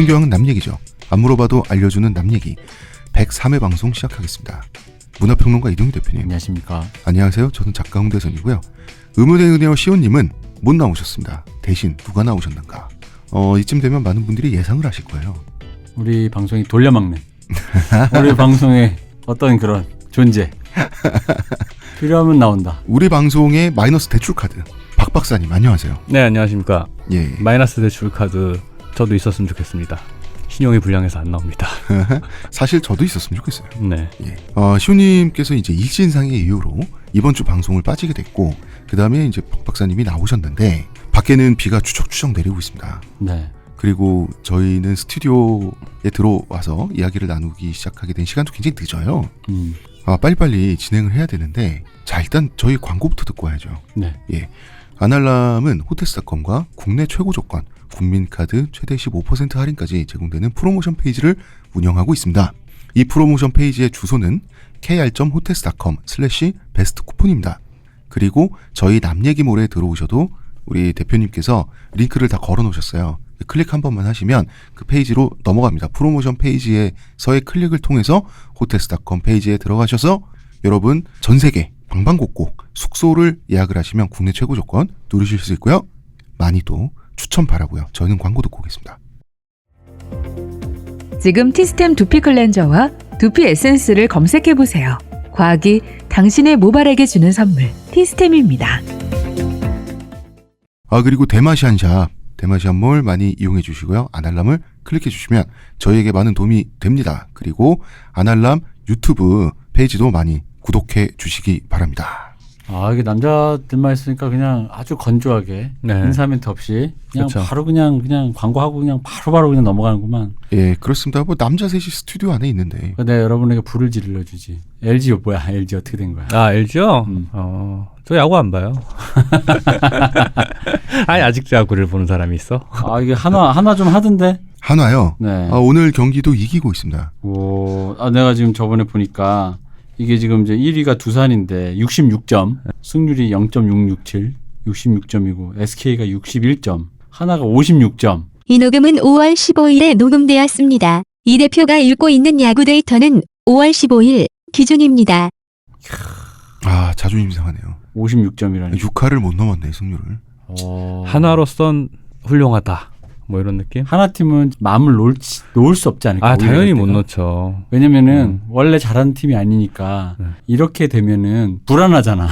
모든 교양은 남 얘기죠. 안 물어봐도 알려주는 남 얘기 103회 방송 시작하겠습니다. 문화평론가 이동희 대표님. 안녕하십니까. 안녕하세요. 저는 작가 홍대선이고요. 의문의 은혜와 시온님은 못 나오셨습니다. 대신 누가 나오셨는가. 이쯤 되면 많은 분들이 예상을 하실 거예요. 우리 방송이 돌려막는 우리 방송의 어떤 그런 존재 필요하면 나온다. 우리 방송의 마이너스 대출 카드 박 박사님 안녕하세요. 네, 안녕하십니까. 예. 마이너스 대출 카드 저도 있었으면 좋겠습니다. 신용이 불량해서 안 나옵니다. 사실 저도 있었으면 좋겠어요. 네. 예. 시온님께서 이제 일신상의 이유로 이번 주 방송을 빠지게 됐고, 그 다음에 이제 박 박사님이 나오셨는데 밖에는 비가 추적추적 내리고 있습니다. 네. 그리고 저희는 스튜디오에 들어와서 이야기를 나누기 시작하게 된 시간도 굉장히 늦어요. 빨리빨리 진행을 해야 되는데, 자, 일단 저희 광고부터 듣고 와야죠. 네. 예. 아날람은 호텔스닷컴과 국내 최고 조건, 국민카드 최대 15% 할인까지 제공되는 프로모션 페이지를 운영하고 있습니다. 이 프로모션 페이지의 주소는 kr.hotels.com/베스트 쿠폰입니다. 그리고 저희 남얘기몰에 들어오셔도 우리 대표님께서 링크를 다 걸어 놓으셨어요. 클릭 한 번만 하시면 그 페이지로 넘어갑니다. 프로모션 페이지에서의 클릭을 통해서 호텔스닷컴 페이지에 들어가셔서 여러분 전 세계 방방곡곡 숙소를 예약을 하시면 국내 최고 조건 누리실 수 있고요. 많이 또 추천 바라고요. 저희는 광고 듣고 오겠습니다. 지금 티스템 두피 클렌저와 두피 에센스를 검색해보세요. 과학이 당신의 모발에게 주는 선물 티스템입니다. 그리고 대마시안몰 많이 이용해 주시고요. 아날람을 클릭해 주시면 저희에게 많은 도움이 됩니다. 그리고 아날람 유튜브 페이지도 많이 구독해 주시기 바랍니다. 이게 남자들만 있으니까 그냥 아주 건조하게 네. 인사 멘트 없이 그냥 그렇죠. 바로 그냥 광고하고 그냥 바로 그냥 넘어가는구만. 예, 그렇습니다. 뭐 남자 셋이 스튜디오 안에 있는데. 내가 여러분에게 불을 질러주지. LG 뭐야? LG 어떻게 된 거야? LG요? 저 야구 안 봐요. 아니, 아직도 야구를 보는 사람이 있어? 이게 하나 좀 하던데. 한화요. 네. 오늘 경기도 이기고 있습니다. 내가 지금 저번에 보니까 이게 지금 이제 1위가 두산인데 66점, 승률이 0.667, 66점이고 SK가 61점, 하나가 56점. 이 녹음은 5월 15일에 녹음되었습니다. 이 대표가 읽고 있는 야구 데이터는 5월 15일 기준입니다. 자존심 상하네요. 56점이라니. 6할을 못 넘었네, 승률을. 하나로선 훌륭하다. 뭐 이런 느낌? 하나팀은 마음을 놓을 수 없지 않을까? 당연히 못 놓죠. 왜냐면은 원래 잘하는 팀이 아니니까 이렇게 되면은 불안하잖아.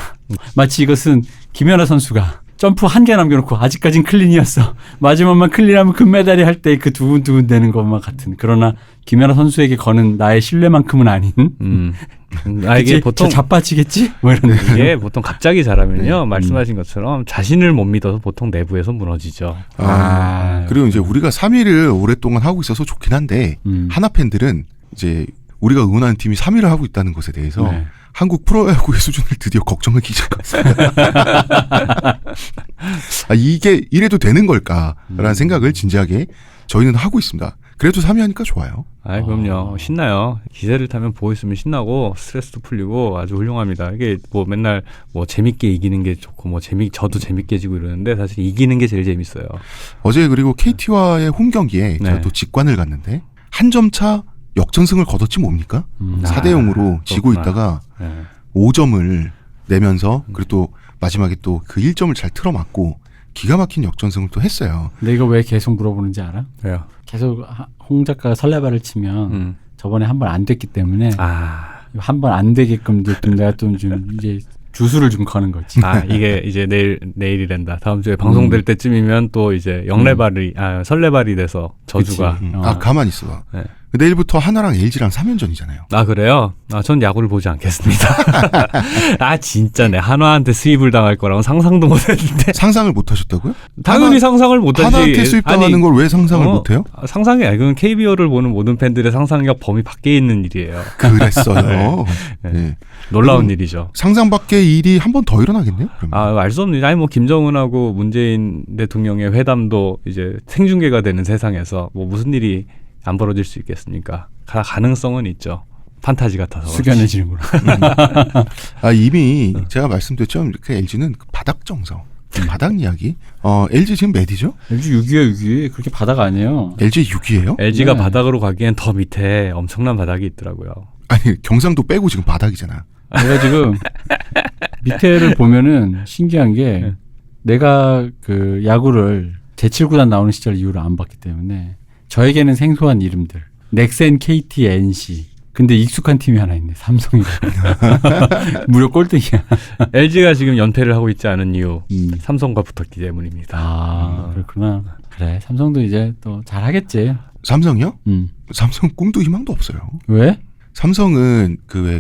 마치 이것은 김연아 선수가 점프 한 개 남겨놓고 아직까진 클린이었어. 마지막만 클린하면 금메달이 할 때 그 두근두근 되는 것만 같은. 그러나 김연아 선수에게 거는 나의 신뢰만큼은 아닌. 이게 보통 자빠지겠지? 뭐 이런 이게 보통 갑자기 잘하면요. 말씀하신 것처럼 자신을 못 믿어서 보통 내부에서 무너지죠. 그리고 이제 우리가 3위를 오랫동안 하고 있어서 좋긴 한데 하나 팬들은 이제 우리가 응원하는 팀이 3위를 하고 있다는 것에 대해서 네. 한국 프로야구의 수준을 드디어 걱정하기 시작했습니다. 이게 이래도 되는 걸까라는 생각을 진지하게 저희는 하고 있습니다. 그래도 3위 하니까 좋아요. 그럼요. 신나요. 기세를 타면 보고 있으면 신나고 스트레스도 풀리고 아주 훌륭합니다. 이게 뭐 맨날 뭐 재밌게 이기는 게 좋고 뭐 저도 재밌게 지고 이러는데 사실 이기는 게 제일 재밌어요. 어제 그리고 KT와의 홈 경기에 제가 또 직관을 갔는데 한 점 차 역전승을 거뒀지 뭡니까? 4대0으로 지고 있다가 5점을 내면서 그리고 또 마지막에 또 그 1점을 잘 틀어맞고 기가 막힌 역전승을 또 했어요. 근데 이거 왜 계속 물어보는지 알아? 왜요? 계속 홍 작가가 설레발을 치면 저번에 한 번 안 됐기 때문에 한 번 안 되게끔 좀 내가 좀 이제 주술을 좀 거는 거지. 이게 이제 내일이란다. 다음 주에 방송될 때쯤이면 또 이제 설레발이 돼서 저주가. 가만히 있어봐. 네. 내일부터 하나랑 LG랑 3연전이잖아요. 그래요? 전 야구를 보지 않겠습니다. 진짜 한화한테 수입을 당할 거라고 상상도 못했는데. 상상을 못하셨다고요? 당연히 상상을 못하지. 하나한테 수입당하는 걸 왜 상상을 못해요? 상상이 아니고 그건 KBO를 보는 모든 팬들의 상상력 범위 밖에 있는 일이에요. 그랬어요. 네. 놀라운 일이죠. 상상 밖의 일이 한 번 더 일어나겠네요? 알 수 없는. 뭐 김정은하고 문재인 대통령의 회담도 이제 생중계가 되는 세상에서 뭐 무슨 일이 안 벌어질 수 있겠습니까? 가능성은 있죠. 판타지 같아서. 숙연해지는구나. 이미 제가 말씀드렸죠. 이렇게 LG는 바닥 정석. 바닥 이야기. LG 지금 몇이죠? LG 6위에 6위. 그렇게 바닥 아니에요. LG 6위예요? LG가 네. 바닥으로 가기엔 더 밑에 엄청난 바닥이 있더라고요. 아니 경상도 빼고 지금 바닥이잖아. 내가 지금 밑에를 보면은 신기한 게 내가 그 야구를 제7구단 나오는 시절 이후로 안 봤기 때문에 저에게는 생소한 이름들. 넥센, KT, NC. 근데 익숙한 팀이 하나 있네. 삼성이다. 무려 꼴등이야. LG가 지금 연패를 하고 있지 않은 이유 삼성과 붙었기 때문입니다. 아, 그렇구나. 그래. 삼성도 이제 또 잘하겠지. 삼성이요? 삼성 꿈도 희망도 없어요. 왜? 삼성은 그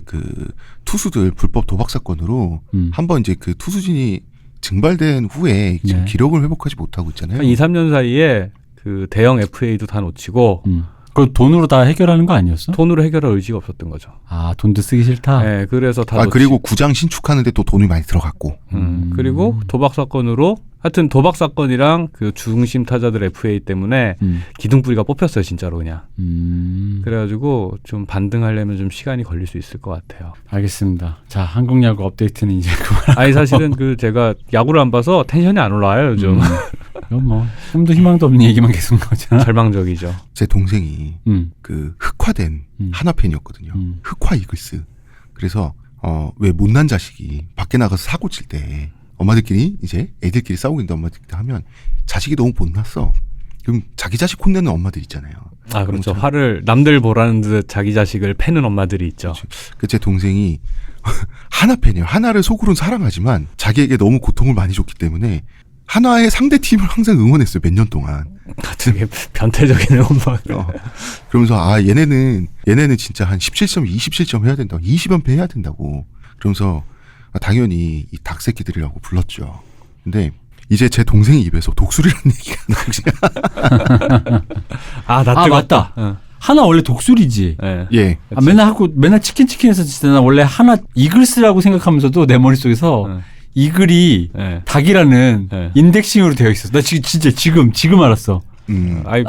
투수들 불법 도박 사건으로 한번 이제 그 투수진이 증발된 후에 지금 네. 기록을 회복하지 못하고 있잖아요. 한 2, 3년 사이에 그 대형 FA도 다 놓치고 그걸 돈으로 다 해결하는 거 아니었어? 돈으로 해결할 의지가 없었던 거죠. 아, 돈도 쓰기 싫다. 네, 그래서 다 그리고 구장 신축하는데 또 돈이 많이 들어갔고. 그리고 도박 사건으로 하여튼 도박 사건이랑 그 중심 타자들 FA 때문에 기둥뿌리가 뽑혔어요, 진짜로 그냥. 그래가지고 좀 반등하려면 좀 시간이 걸릴 수 있을 것 같아요. 알겠습니다. 자, 한국 야구 업데이트는 이제 그만. 아니 사실은 그 제가 야구를 안 봐서 텐션이 안 올라와요 요즘. 이건 뭐 힘도 희망도 없는 얘기만 계속 나오잖아. 절망적이죠. 제 동생이 그 흑화된 하나 팬이었거든요. 흑화 이글스. 그래서 왜 못난 자식이 밖에 나가서 사고 칠 때 엄마들끼리 이제 애들끼리 싸우고 있는데 엄마들끼리 하면 자식이 너무 못났어. 그럼 자기 자식 혼내는 엄마들 있잖아요. 아 그렇죠. 화를 남들 보라는 듯 자기 자식을 패는 엄마들이 있죠. 그 제 동생이 하나 팬이에요. 하나를 속으로는 사랑하지만 자기에게 너무 고통을 많이 줬기 때문에 하나의 상대 팀을 항상 응원했어요. 몇 년 동안. 되게 변태적인 엄마. 그러면서 얘네는 진짜 한 17점, 27점 해야 된다고. 20연패 해야 된다고. 그러면서 당연히 이 닭새끼들이라고 불렀죠. 근데 이제 제 동생 입에서 독수리라는 얘기가 나오지. 나 뜨겁다. 맞다. 응. 하나 원래 독수리지. 네. 예. 아, 맨날 치킨해서 진짜 나 원래 하나 이글스라고 생각하면서도 내 머릿속에서 이글이 네. 닭이라는 네. 인덱싱으로 되어 있었어. 나 진짜 지금 알았어.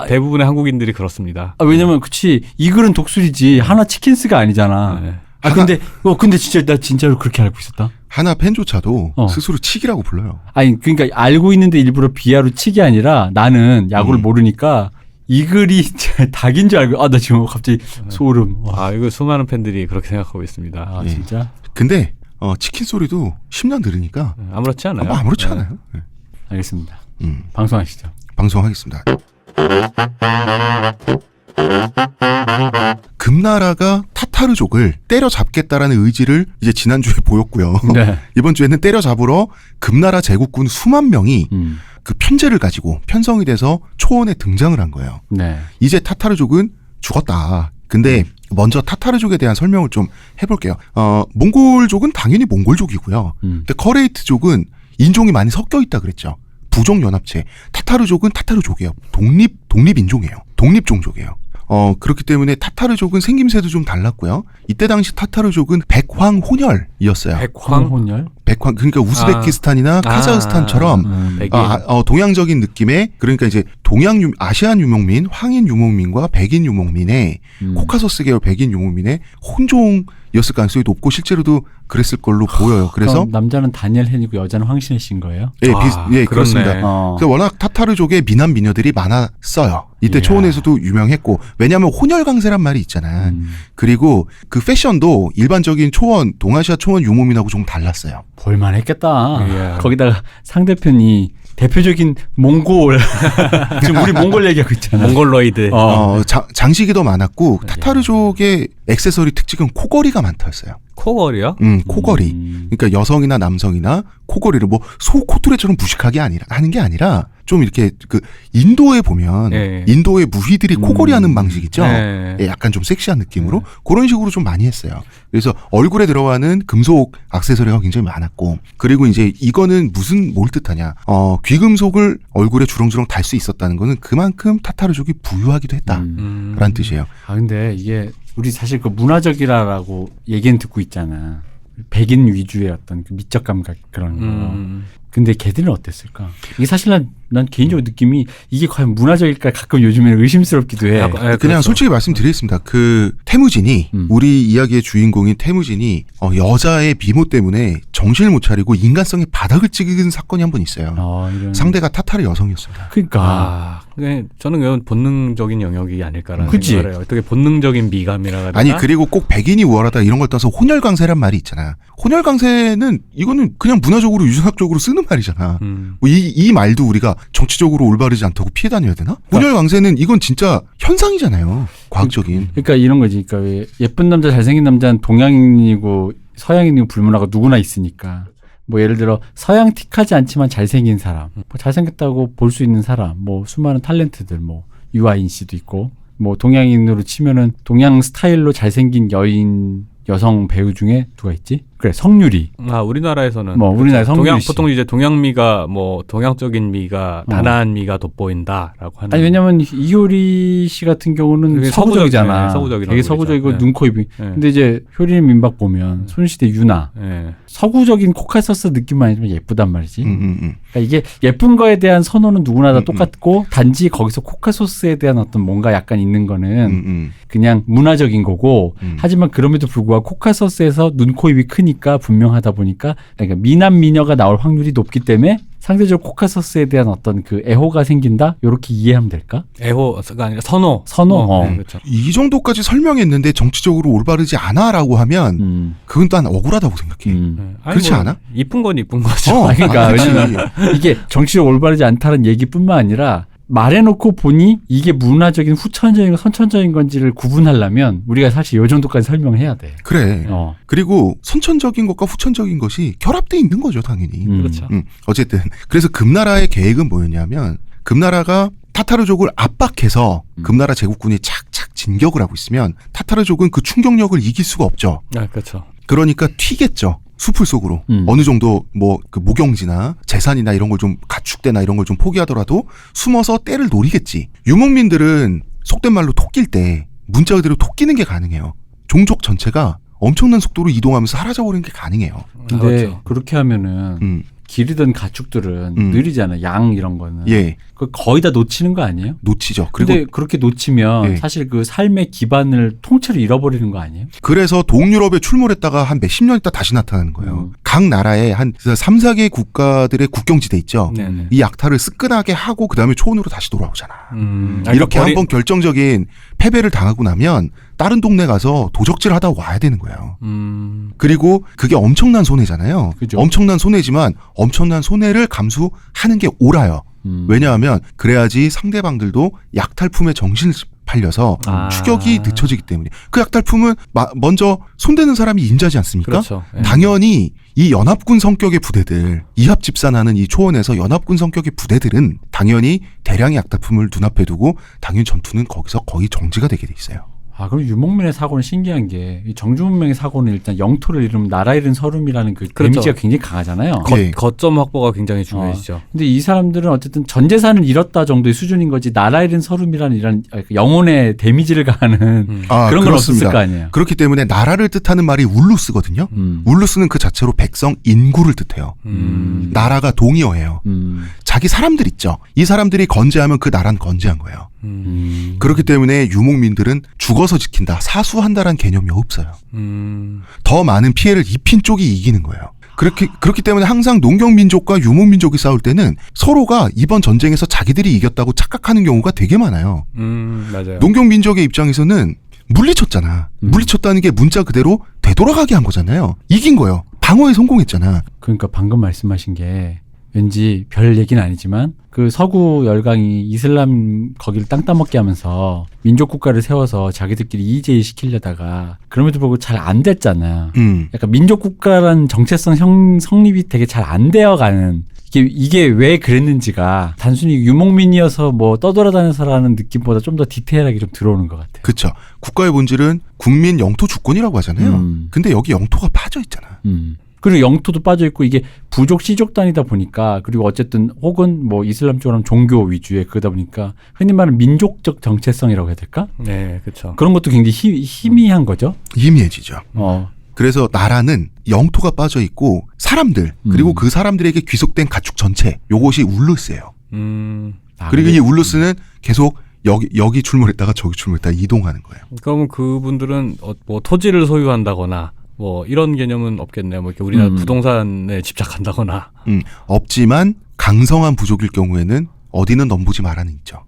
대부분의 한국인들이 그렇습니다. 왜냐면 그치 이글은 독수리지 하나 치킨스가 아니잖아. 네. 근데 진짜 나 진짜로 그렇게 알고 있었다. 하나 팬조차도 스스로 치기라고 불러요. 아니 그러니까 알고 있는데 일부러 비하로 치기 아니라 나는 야구를 모르니까 이글이 닭인 줄 알고 나 지금 갑자기 소름. 와. 이거 수많은 팬들이 그렇게 생각하고 있습니다. 아 진짜? 근데 치킨 소리도 10년 들으니까 아무렇지 않아요. 아무렇지 않아요. 네. 알겠습니다. 방송하시죠. 방송하겠습니다. 금나라가 타타르족을 때려잡겠다라는 의지를 이제 지난주에 보였고요. 네. 이번 주에는 때려잡으러 금나라 제국군 수만 명이 그 편제를 가지고 편성이 돼서 초원에 등장을 한 거예요. 네. 이제 타타르족은 죽었다. 근데 먼저 타타르족에 대한 설명을 좀 해볼게요. 몽골족은 당연히 몽골족이고요. 근데 커레이트족은 인종이 많이 섞여 있다 그랬죠. 부족연합체. 타타르족은 타타르족이에요. 독립인종이에요. 독립종족이에요. 그렇기 때문에 타타르족은 생김새도 좀 달랐고요. 이때 당시 타타르족은 백황혼혈이었어요. 백황혼혈? 백황, 그러니까 우즈베키스탄이나 카자흐스탄처럼 동양적인 느낌의, 그러니까 이제 아시안 유목민, 황인 유목민과 백인 유목민의 코카소스 계열 백인 유목민의 혼종이었을 가능성이 높고 실제로도 그랬을 걸로 보여요. 그래서 남자는 다니엘 헨이고 여자는 황신혜 씨인 거예요? 예, 그렇습니다. 그래서 워낙 타타르족의 미남 미녀들이 많았어요. 이때 초원에서도 유명했고, 왜냐하면 혼혈 강세란 말이 있잖아. 그리고 그 패션도 일반적인 초원, 동아시아 초원 유목민하고 좀 달랐어요. 볼만했겠다. 거기다가 상대편이 대표적인 몽골 지금 우리 몽골 얘기하고 있잖아. 몽골로이드. 장식이 더 많았고 타타르족의 액세서리 특징은 코걸이가 많다였어요. 코걸이요? 코걸이. 그러니까 여성이나 남성이나 코걸이를 뭐 소 코뚜레처럼 무식하게 하는 게 아니라 좀 이렇게 그 인도에 보면 인도의 무희들이 코걸이 하는 방식 있죠. 약간 좀 섹시한 느낌으로 그런 식으로 좀 많이 했어요. 그래서 얼굴에 들어가는 금속 액세서리가 굉장히 많았고, 그리고 이제 이거는 뭘 뜻하냐? 귀금속을 얼굴에 주렁주렁 달 수 있었다는 거는 그만큼 타타르족이 부유하기도 했다라는 뜻이에요. 근데 이게 우리 사실 그 문화적이라고 얘기는 듣고 있잖아. 백인 위주의 어떤 그 미적 감각 그런 거. 근데 걔들은 어땠을까? 이게 사실 난 개인적으로 느낌이 이게 과연 문화적일까 가끔 요즘에는 의심스럽기도 해. 그냥 그렇죠. 솔직히 말씀드리겠습니다. 그 태무진이 우리 이야기의 주인공인 태무진이 여자의 미모 때문에 정신을 못 차리고 인간성의 바닥을 찍은 사건이 한 번 있어요. 이런. 상대가 타타르 여성이었습니다. 그러니까 저는 그건 본능적인 영역이 아닐까라는 그치? 생각을 해요. 어떻게 본능적인 미감이라 해야 되나? 아니 그리고 꼭 백인이 우월하다 이런 걸 떠서 혼혈강세란 말이 있잖아. 혼혈강세는 이거는 그냥 문화적으로 유전학적으로 쓰는 말이잖아. 이 말도 우리가 정치적으로 올바르지 않다고 피해 다녀야 되나? 혼혈강세는 이건 진짜 현상이잖아요. 과학적인. 그러니까 이런 거지. 그러니까 왜 예쁜 남자, 잘생긴 남자는 동양인이고 서양인이고 불문하고 누구나 있으니까. 뭐 예를 들어 서양 틱하지 않지만 잘생긴 사람, 뭐 잘생겼다고 볼 수 있는 사람, 뭐 수많은 탤런트들, 뭐 유아인 씨도 있고, 뭐 동양인으로 치면은 동양 스타일로 잘생긴 여성 배우 중에 누가 있지? 그래, 성유리. 우리나라에서는 뭐 우리나라 성유리 씨. 보통 이제 동양미가 뭐 동양적인 미가 단아한 미가 돋보인다라고 하는. 아니 왜냐면 이효리 씨 같은 경우는 되게 서구적이잖아. 네, 서구적인 되게 서구적이고 얼굴이죠. 눈, 코, 입이. 근데 이제 효린 민박 보면 손시대 유나. 네. 서구적인 코카서스 느낌만 아니지만 예쁘단 말이지. 그러니까 이게 예쁜 거에 대한 선호는 누구나 다 똑같고 단지 거기서 코카소스에 대한 어떤 뭔가 약간 있는 거는 그냥 문화적인 거고 하지만 그럼에도 불구하고 코카소스에서 눈, 코, 입이 크니까 분명하다 보니까 그러니까 미남 미녀가 나올 확률이 높기 때문에 상대적으로 코카소스에 대한 어떤 그 애호가 생긴다? 이렇게 이해하면 될까? 애호가 아니라 선호. 선호. 네, 그렇죠. 이 정도까지 설명했는데 정치적으로 올바르지 않아라고 하면 그건 또 난 억울하다고 생각해. 아니, 그렇지 뭐 않아? 이쁜 건 이쁜 거죠. 그러니까 그치. 왜냐면 이게 정치적으로 올바르지 않다는 얘기뿐만 아니라 말해놓고 보니 이게 문화적인 후천적인 선천적인 건지를 구분하려면 우리가 사실 이 정도까지 설명해야 돼. 그래. 그리고 선천적인 것과 후천적인 것이 결합돼 있는 거죠, 당연히. 그렇죠. 어쨌든 그래서 금나라의 계획은 뭐였냐면 금나라가 타타르족을 압박해서 금나라 제국군이 착착 진격을 하고 있으면 타타르족은 그 충격력을 이길 수가 없죠. 그렇죠. 그러니까 튀겠죠. 숲을 속으로 어느 정도 뭐 그 모경지나 재산이나 이런 걸 좀 가축대나 이런 걸 좀 포기하더라도 숨어서 때를 노리겠지. 유목민들은 속된 말로 토낄 때 문자 그대로 토끼는 게 가능해요. 종족 전체가 엄청난 속도로 이동하면서 사라져버리는 게 가능해요. 근데 그렇죠. 그렇게 하면은 기르던 가축들은 느리잖아. 양 이런 거는. 예. 그 거의 다 놓치는 거 아니에요? 놓치죠. 그리고 근데 그렇게 놓치면 예. 사실 그 삶의 기반을 통째로 잃어버리는 거 아니에요? 그래서 동유럽에 출몰했다가 한 몇십 년 있다 다시 나타나는 거예요. 각 나라에 한 3, 4개 국가들의 국경지대 있죠. 네네. 이 약탈을 쓰끈하게 하고 그다음에 초원으로 다시 돌아오잖아. 그러니까 이렇게 한번 결정적인 패배를 당하고 나면 다른 동네 가서 도적질 하다 와야 되는 거예요. 그리고 그게 엄청난 손해잖아요. 그죠. 엄청난 손해지만 엄청난 손해를 감수하는 게 옳아요. 왜냐하면 그래야지 상대방들도 약탈품에 정신을 팔려서 추격이 늦춰지기 때문에 그 약탈품은 먼저 손대는 사람이 인자지 않습니까? 그렇죠. 예. 당연히 이 연합군 성격의 부대들 이합집산하는 이 초원에서 연합군 성격의 부대들은 당연히 대량의 약탈품을 눈앞에 두고 당연히 전투는 거기서 거의 정지가 되게 돼 있어요. 그럼 유목민의 사고는 신기한 게 이 정주문명의 사고는 일단 영토를 잃으면 나라 잃은 서름이라는 그 그렇죠. 데미지가 굉장히 강하잖아요. 네. 거점 확보가 굉장히 중요해지죠. 근데 이 사람들은 어쨌든 전 재산을 잃었다 정도의 수준인 거지 나라 잃은 서름이라는 이런 영혼의 데미지를 가하는 그런 건 없었을 거 아니에요. 그렇기 때문에 나라를 뜻하는 말이 울루스거든요. 울루스는 그 자체로 백성 인구를 뜻해요. 나라가 동의어예요. 자기 사람들 있죠. 이 사람들이 건재하면 그 나라는 건재한 거예요. 그렇기 때문에 유목민들은 죽어서 지킨다, 사수한다라는 개념이 없어요. 더 많은 피해를 입힌 쪽이 이기는 거예요. 그렇기 때문에 항상 농경민족과 유목민족이 싸울 때는 서로가 이번 전쟁에서 자기들이 이겼다고 착각하는 경우가 되게 많아요. 맞아요. 농경민족의 입장에서는 물리쳤잖아. 물리쳤다는 게 문자 그대로 되돌아가게 한 거잖아요. 이긴 거예요. 방어에 성공했잖아. 그러니까 방금 말씀하신 게 왠지 별 얘기는 아니지만 그 서구 열강이 이슬람 거기를 땅 따먹게 하면서 민족 국가를 세워서 자기들끼리 이의제의 시키려다가 그럼에도 불구하고 잘 안 됐잖아. 약간 민족 국가라는 정체성 성립이 되게 잘 안 되어가는 이게 왜 그랬는지가 단순히 유목민이어서 뭐 떠돌아다녀서라는 느낌보다 좀 더 디테일하게 좀 들어오는 것 같아요. 그렇죠. 국가의 본질은 국민 영토 주권이라고 하잖아요. 근데 여기 영토가 빠져 있잖아. 그리고 영토도 빠져 있고 이게 부족 시족 단위다 보니까 그리고 어쨌든 혹은 뭐 이슬람 쪽으로는 종교 위주의 그러다 보니까 흔히 말하는 민족적 정체성이라고 해야 될까? 네, 그렇죠. 그런 것도 굉장히 희미한 거죠. 희미해지죠. 어. 그래서 나라는 영토가 빠져 있고 사람들 그리고 그 사람들에게 귀속된 가축 전체 요것이 울루스예요. 그리고 이 울루스는 계속 여기 출몰했다가 저기 출몰했다가 이동하는 거예요. 그러면 그분들은 뭐 토지를 소유한다거나 뭐 이런 개념은 없겠네요. 뭐 이렇게 우리나라 부동산에 집착한다거나. 없지만 강성한 부족일 경우에는 어디는 넘보지 말아는 있죠.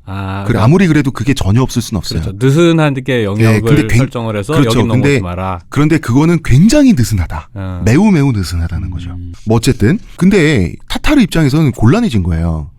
그래 아무리 그래도 그게 전혀 없을 수는 없어요. 그렇죠. 느슨하게 영역을 설정을 해서 그렇죠. 여기 넘어오지 마라. 그런데 그거는 굉장히 느슨하다. 매우 느슨하다는 거죠. 뭐 어쨌든 근데 타타르 입장에서는 곤란해진 거예요.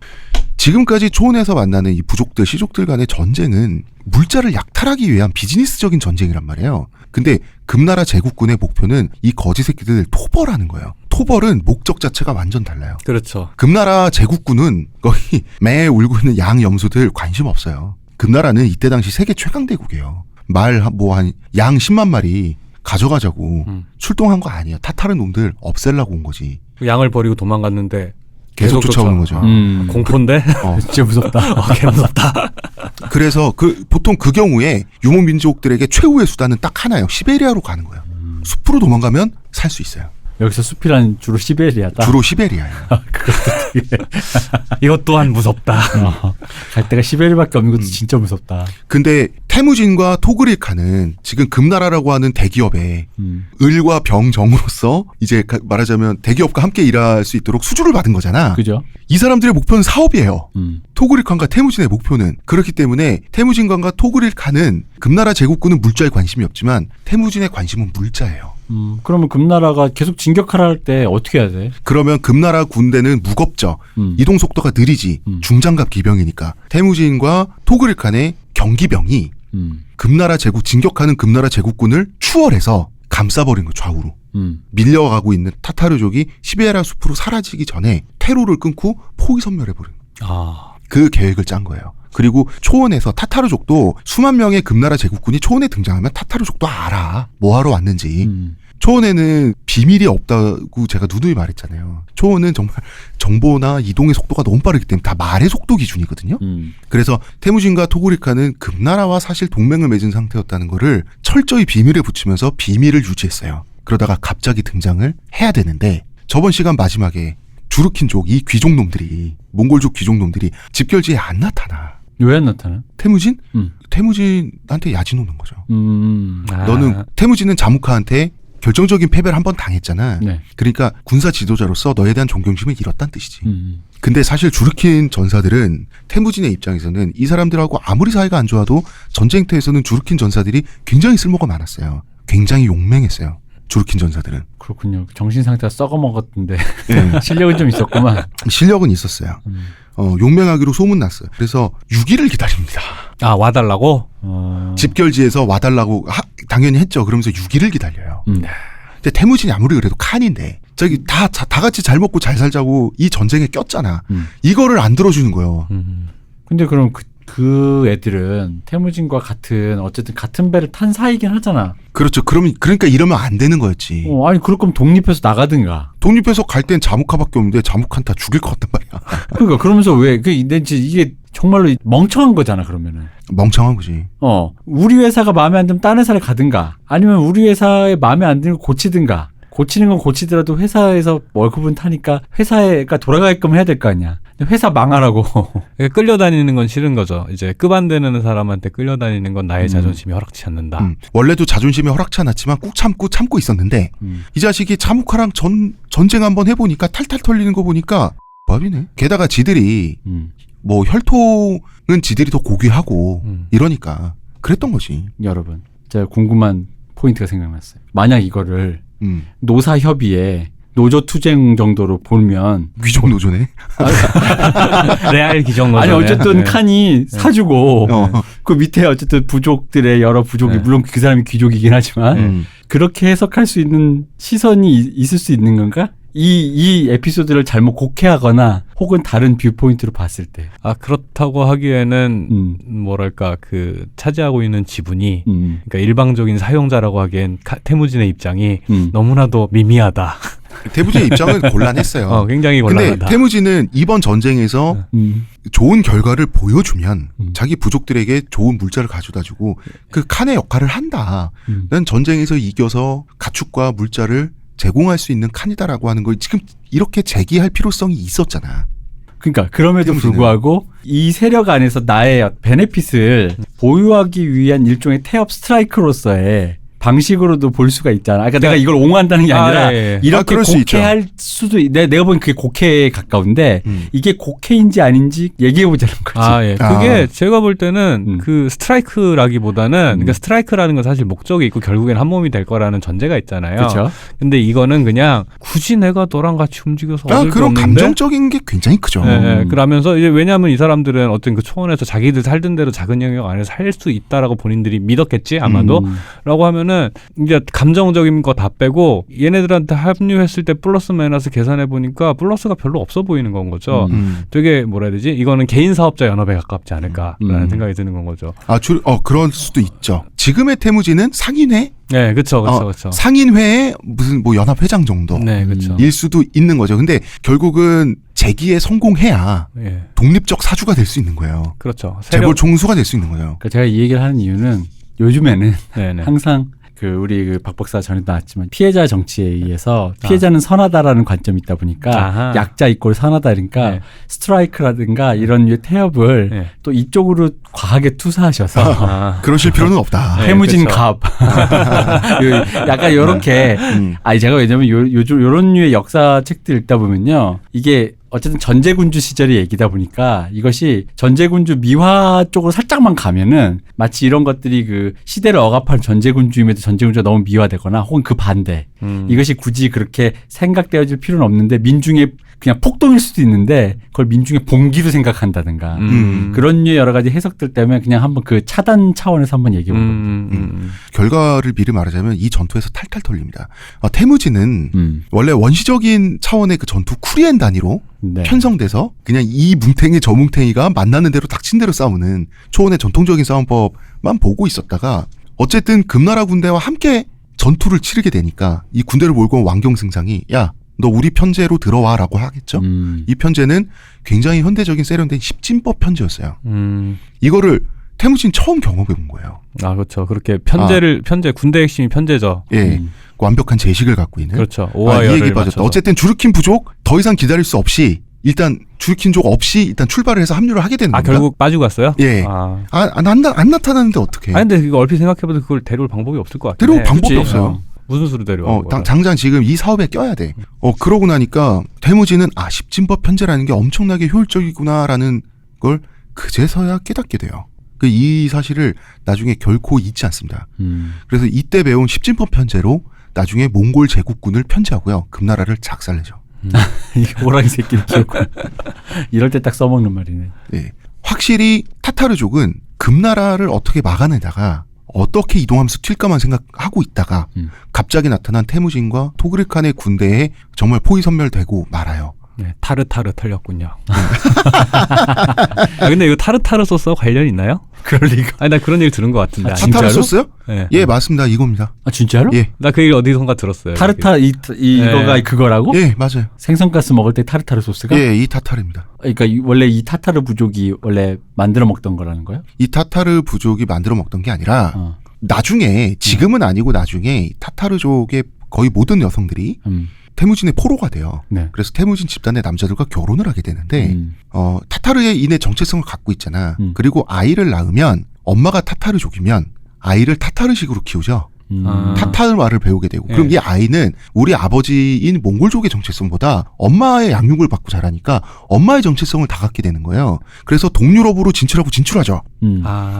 지금까지 초원에서 만나는 이 부족들, 시족들 간의 전쟁은 물자를 약탈하기 위한 비즈니스적인 전쟁이란 말이에요. 근데 금나라 제국군의 목표는 이 거지 새끼들 토벌하는 거예요. 토벌은 목적 자체가 완전 달라요. 그렇죠. 금나라 제국군은 거의 매 울고 있는 양 염소들 관심 없어요. 금나라는 이때 당시 세계 최강대국이에요. 한 양 10만 마리 가져가자고 출동한 거 아니에요. 타타르 놈들 없앨라고 온 거지. 양을 버리고 도망갔는데 계속 쫓아오는 거죠. 공포인데? 진짜 무섭다. 개 무섭다. 그래서 보통 그 경우에 유목민족들에게 최후의 수단은 딱 하나예요. 시베리아로 가는 거예요. 숲으로 도망가면 살 수 있어요. 여기서 숲이란 주로 시베리아다. 주로 시베리아예요. 이것 또한 무섭다. 갈 데가 시베리아밖에 없는 것도 진짜 무섭다. 근데 태무진과 토그릴카는 지금 금나라라고 하는 대기업에 을과 병정으로서 이제 말하자면 대기업과 함께 일할 수 있도록 수주를 받은 거잖아. 그죠? 이 사람들의 목표는 사업이에요. 토그릴칸과 태무진의 목표는. 그렇기 때문에 태무진과 토그릴칸은 금나라 제국군은 물자에 관심이 없지만 태무진의 관심은 물자예요. 그러면 금나라가 계속 진격하라 할 때 어떻게 해야 돼? 그러면 금나라 군대는 무겁죠. 이동 속도가 느리지. 중장갑 기병이니까. 태무진과 토그릴칸의 경기병이 금나라 제국 진격하는 금나라 제국군을 추월해서 감싸버린 거 좌우로. 밀려가고 있는 타타르족이 시베리아 숲으로 사라지기 전에 퇴로를 끊고 포위 섬멸해버린 거. 그 계획을 짠 거예요. 그리고 초원에서 타타르족도 수만 명의 금나라 제국군이 초원에 등장하면 타타르족도 알아. 뭐하러 왔는지. 초원에는 비밀이 없다고 제가 누누이 말했잖아요. 초원은 정말 정보나 이동의 속도가 너무 빠르기 때문에 다 말의 속도 기준이거든요. 그래서 태무진과 토그릴카는 금나라와 사실 동맹을 맺은 상태였다는 거를 철저히 비밀에 붙이면서 비밀을 유지했어요. 그러다가 갑자기 등장을 해야 되는데 저번 시간 마지막에 주르킨족 이 귀족놈들이 몽골족 귀족놈들이 집결지에 안 나타나. 왜 안 나타나? 태무진? 태무진한테 야지 노는 거죠. 아. 너는 태무진은 자무카한테 결정적인 패배를 한 번 당했잖아. 네. 그러니까 군사 지도자로서 너에 대한 존경심을 잃었다는 뜻이지. 근데 사실 주르킨 전사들은 태무진의 입장에서는 이 사람들하고 아무리 사이가 안 좋아도 전쟁터에서는 주르킨 전사들이 굉장히 쓸모가 많았어요. 굉장히 용맹했어요. 주르킨 전사들은. 그렇군요. 정신 상태가 썩어 먹었는데 네. 실력은 좀 있었구만. 실력은 있었어요. 용맹하기로 소문났어요. 그래서 6일을 기다립니다. 아, 와달라고? 집결지에서 와달라고 당연히 했죠. 그러면서 6일을 기다려요. 근데 태무진이 아무리 그래도 칸인데 저기 다 같이 잘 먹고 잘 살자고 이 전쟁에 꼈잖아. 이거를 안 들어주는 거예요. 근데 그럼 그 애들은 태무진과 어쨌든 같은 배를 탄 사이긴 하잖아. 그렇죠. 그러니까 이러면 안 되는 거였지. 아니 그럴 거면 독립해서 나가든가. 독립해서 갈 땐 자무카밖에 없는데 자무카는 다 죽일 것 같단 말이야. 그러니까 그러면서 왜 이게 정말로 멍청한 거잖아 그러면은. 멍청한 거지. 우리 회사가 마음에 안 들면 다른 회사를 가든가 아니면 우리 회사에 마음에 안 들면 고치든가. 고치는 건 고치더라도 회사에서 월급은 타니까 회사가 돌아가게끔 해야 될 거 아니야. 회사 망하라고. 끌려다니는 건 싫은 거죠. 이제 급 안 되는 사람한테 끌려다니는 건 나의 자존심이 허락치 않는다. 원래도 자존심이 허락치 않았지만 꾹 참고 있었는데 이 자식이 자무카랑 전쟁 한번 해보니까 탈탈 털리는 거 보니까 밥이네. 게다가 지들이 뭐 혈통은 지들이 더 고귀하고 이러니까 그랬던 거지. 여러분 제가 궁금한 포인트가 생각났어요. 만약 이거를 노사협의회 노조투쟁 정도로 보면 귀족 노조네. 레알 기정 노조. 아니 어쨌든 칸이 사주고 어. 그 밑에 어쨌든 부족들의 여러 부족이 물론 그 사람이 귀족이긴 하지만 그렇게 해석할 수 있는 시선이 있을 수 있는 건가? 이 에피소드를 잘못 곡해하거나 혹은 다른 뷰포인트로 봤을 때. 아, 그렇다고 하기에는 뭐랄까 그 차지하고 있는 지분이 그러니까 일방적인 사용자라고 하기엔 태무진의 입장이 너무나도 미미하다. 태무진의 입장은 곤란했어요. 굉장히 곤란하다. 근데 태무진은 이번 전쟁에서 좋은 결과를 보여주면 자기 부족들에게 좋은 물자를 가져다주고 그 칸의 역할을 한다. 난 전쟁에서 이겨서 가축과 물자를 제공할 수 있는 칸이다라고 하는 걸 지금 이렇게 제기할 필요성이 있었잖아. 그러니까 그럼에도 태무진은. 불구하고 이 세력 안에서 나의 베네핏을 보유하기 위한 일종의 태업 스트라이크로서의 방식으로도 볼 수가 있잖아. 그러니까 내가 이걸 옹호한다는 게 아니라 예. 이렇게 그럴 수 있죠. 곡해할 수도 내가 보기엔 그게 곡해에 가까운데 이게 곡해인지 아닌지 얘기해보자는 거지. 아, 예. 아. 그게 제가 볼 때는 그 스트라이크라기보다는 그러니까 음. 스트라이크라는 건 사실 목적이 있고 결국엔 한 몸이 될 거라는 전제가 있잖아요. 그렇죠. 근데 이거는 그냥 굳이 내가 너랑 같이 움직여서 얻을 게 그런 없는데 감정적인 게 굉장히 크죠. 예, 예. 그러면서 이제 왜냐하면 이 사람들은 어떤 그 초원에서 자기들 살던 대로 작은 영역 안에서 살 수 있다라고 본인들이 믿었겠지 아마도 라고 하면은 이제 감정적인 거 다 빼고 얘네들한테 합류했을 때 플러스 마이너스 계산해 보니까 플러스가 별로 없어 보이는 건 거죠. 되게 뭐라 해야 되지? 이거는 개인 사업자 연합에 가깝지 않을까라는 생각이 드는 건 거죠. 그럴 수도 있죠. 지금의 태무진은 상인회, 네, 그렇죠, 그렇죠. 상인회의 무슨 뭐 연합회장 정도. 네, 그렇죠. 일 수도 있는 거죠. 근데 결국은 재기에 성공해야 예, 독립적 사주가 될 수 있는 거예요. 그렇죠. 재벌 총수가 될 수 있는 거예요. 그러니까 제가 이 얘기를 하는 이유는 요즘에는 네네. 항상 우리 박 박사 전에도 나왔지만 피해자 정치에 의해서 피해자는 선하다라는 관점이 있다 보니까 아하. 약자 이꼴 선하다 그러니까 네. 스트라이크라든가 이런 류의 태엽을 네. 또 이쪽으로 과하게 투사하셔서 아, 그러실 필요는 없다. 네, 태무진 그쵸. 갑 약간 요렇게 아니 제가 왜냐면 요즘 요런 류의 역사 책들 읽다 보면요 이게 어쨌든 전제군주 시절의 얘기다 보니까 이것이 전제군주 미화 쪽으로 살짝만 가면은 마치 이런 것들이 그 시대를 억압한 전제군주임에도 전제군주가 너무 미화되거나 혹은 그 반대 이것이 굳이 그렇게 생각되어질 필요는 없는데 민중의 그냥 폭동일 수도 있는데 그걸 민중의 봉기로 생각한다든가 그런 류의 여러 가지 해석들 때문에 그냥 한번 그 차단 차원에서 한번 얘기해 본 겁니다. 결과를 미리 말하자면 이 전투에서 탈탈 털립니다. 태무진은 원래 원시적인 차원의 그 전투 쿠리엔 단위로 네. 편성돼서 그냥 이 뭉탱이 저 뭉탱이가 만나는 대로 닥친 대로 싸우는 초원의 전통적인 싸움법만 보고 있었다가 어쨌든 금나라 군대와 함께 전투를 치르게 되니까 이 군대를 몰고 온 왕경승상이 야 너 우리 편제로 들어와라고 하겠죠. 이 편제는 굉장히 현대적인 세련된 십진법 편제였어요. 이거를 태무진 처음 경험해 본 거예요. 아, 그렇죠. 그렇게 편제 군대 핵심이 편제죠. 예, 완벽한 제식을 갖고 있는. 그렇죠. 이 오하이어를 얘기 빠졌다. 맞춰서. 어쨌든 주르킨 부족 더 이상 기다릴 수 없이 일단 주르킨족 없이 일단 출발을 해서 합류를 하게 되는 겁니다. 결국 빠지고 갔어요? 예. 아, 안 나타나는데 어떡해. 근데 이거 얼핏 생각해봐도 그걸 데려올 방법이 없을 것 같아요. 데려올 방법이 그치. 없어요. 무슨 수로 데려와? 당장 지금 이 사업에 껴야 돼. 그러고 나니까 태무진은 십진법 편제라는 게 엄청나게 효율적이구나라는 걸 그제서야 깨닫게 돼요. 이 사실을 나중에 결코 잊지 않습니다. 그래서 이때 배운 십진법 편제로 나중에 몽골 제국군을 편제하고요. 금나라를 작살내죠. 이게 호랑이 새끼를 키웠고 이럴 때 딱 써먹는 말이네. 예. 확실히 타타르족은 금나라를 어떻게 막아내다가 어떻게 이동하면서 튈까만 생각하고 있다가 갑자기 나타난 태무진과 토그르칸의 군대에 정말 포위선멸되고 말아요. 네, 타르타르 털렸군요. 근데 이거 타르타르 소스와 관련이 있나요? 그럴 리가. 아니, 나 그런 얘기 들은 것 같은데. 아, 아니, 진짜로? 타타르 소스요? 네. 예, 맞습니다. 이겁니다. 아 진짜로? 예, 나 그 얘기 어디선가 들었어요. 타르타 이거가 그거라고? 예, 맞아요. 생선가스 먹을 때 타르타르 소스가? 예, 이 타타르입니다. 그러니까 원래 이 타타르 부족이 원래 만들어 먹던 거라는 거예요? 이 타타르 부족이 만들어 먹던 게 아니라 나중에 지금은 아니고 나중에 타타르족의 거의 모든 여성들이 태무진의 포로가 돼요. 네. 그래서 태무진 집단의 남자들과 결혼을 하게 되는데 타타르의 인의 정체성을 갖고 있잖아. 그리고 아이를 낳으면 엄마가 타타르족이면 아이를 타타르식으로 키우죠. 타타르말을 배우게 되고 그럼 이 아이는 우리 아버지인 몽골족의 정체성보다 엄마의 양육을 받고 자라니까 엄마의 정체성을 다 갖게 되는 거예요. 그래서 동유럽으로 진출하죠.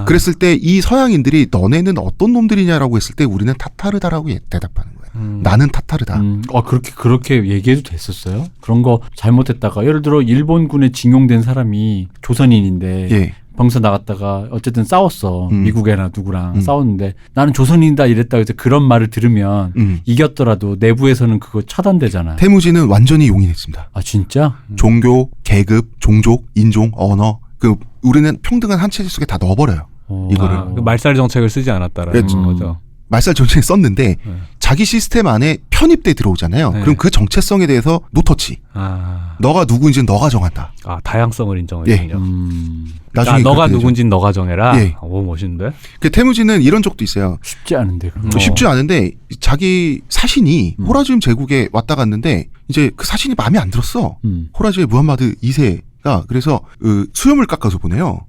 그랬을 때 이 서양인들이 너네는 어떤 놈들이냐라고 했을 때 우리는 타타르다라고 대답하는 거예요. 나는 타타르다. 그렇게 얘기해도 됐었어요? 그런 거 잘못했다가 예를 들어 일본군에 징용된 사람이 조선인인데 예. 병사 나갔다가 어쨌든 싸웠어. 미국이나 누구랑 싸웠는데 나는 조선인이다 이랬다고 해서 그런 말을 들으면 이겼더라도 내부에서는 그거 차단되잖아요. 태무진은 완전히 용인했습니다. 아 진짜? 종교, 계급, 종족, 인종, 언어 우리는 평등한 한 체제 속에 다 넣어버려요. 이거를. 그 말살 정책을 쓰지 않았다라는 그렇죠. 거죠. 말살 전쟁에 썼는데 자기 시스템 안에 편입돼 들어오잖아요. 네. 그럼 그 정체성에 대해서 노터치. 너가 누구인지는 너가 정한다. 다양성을 인정했군요. 나중에 너가 그렇게 되죠. 누군진 너가 정해라. 예. 오, 멋있는데. 그 태무진은 이런 적도 있어요. 쉽지 않은데. 쉽지 않은데 자기 사신이 호라즘 제국에 왔다 갔는데 이제 그 사신이 마음에 안 들었어. 호라즈의 무함마드 2세가 그래서 수염을 깎아서 보내요.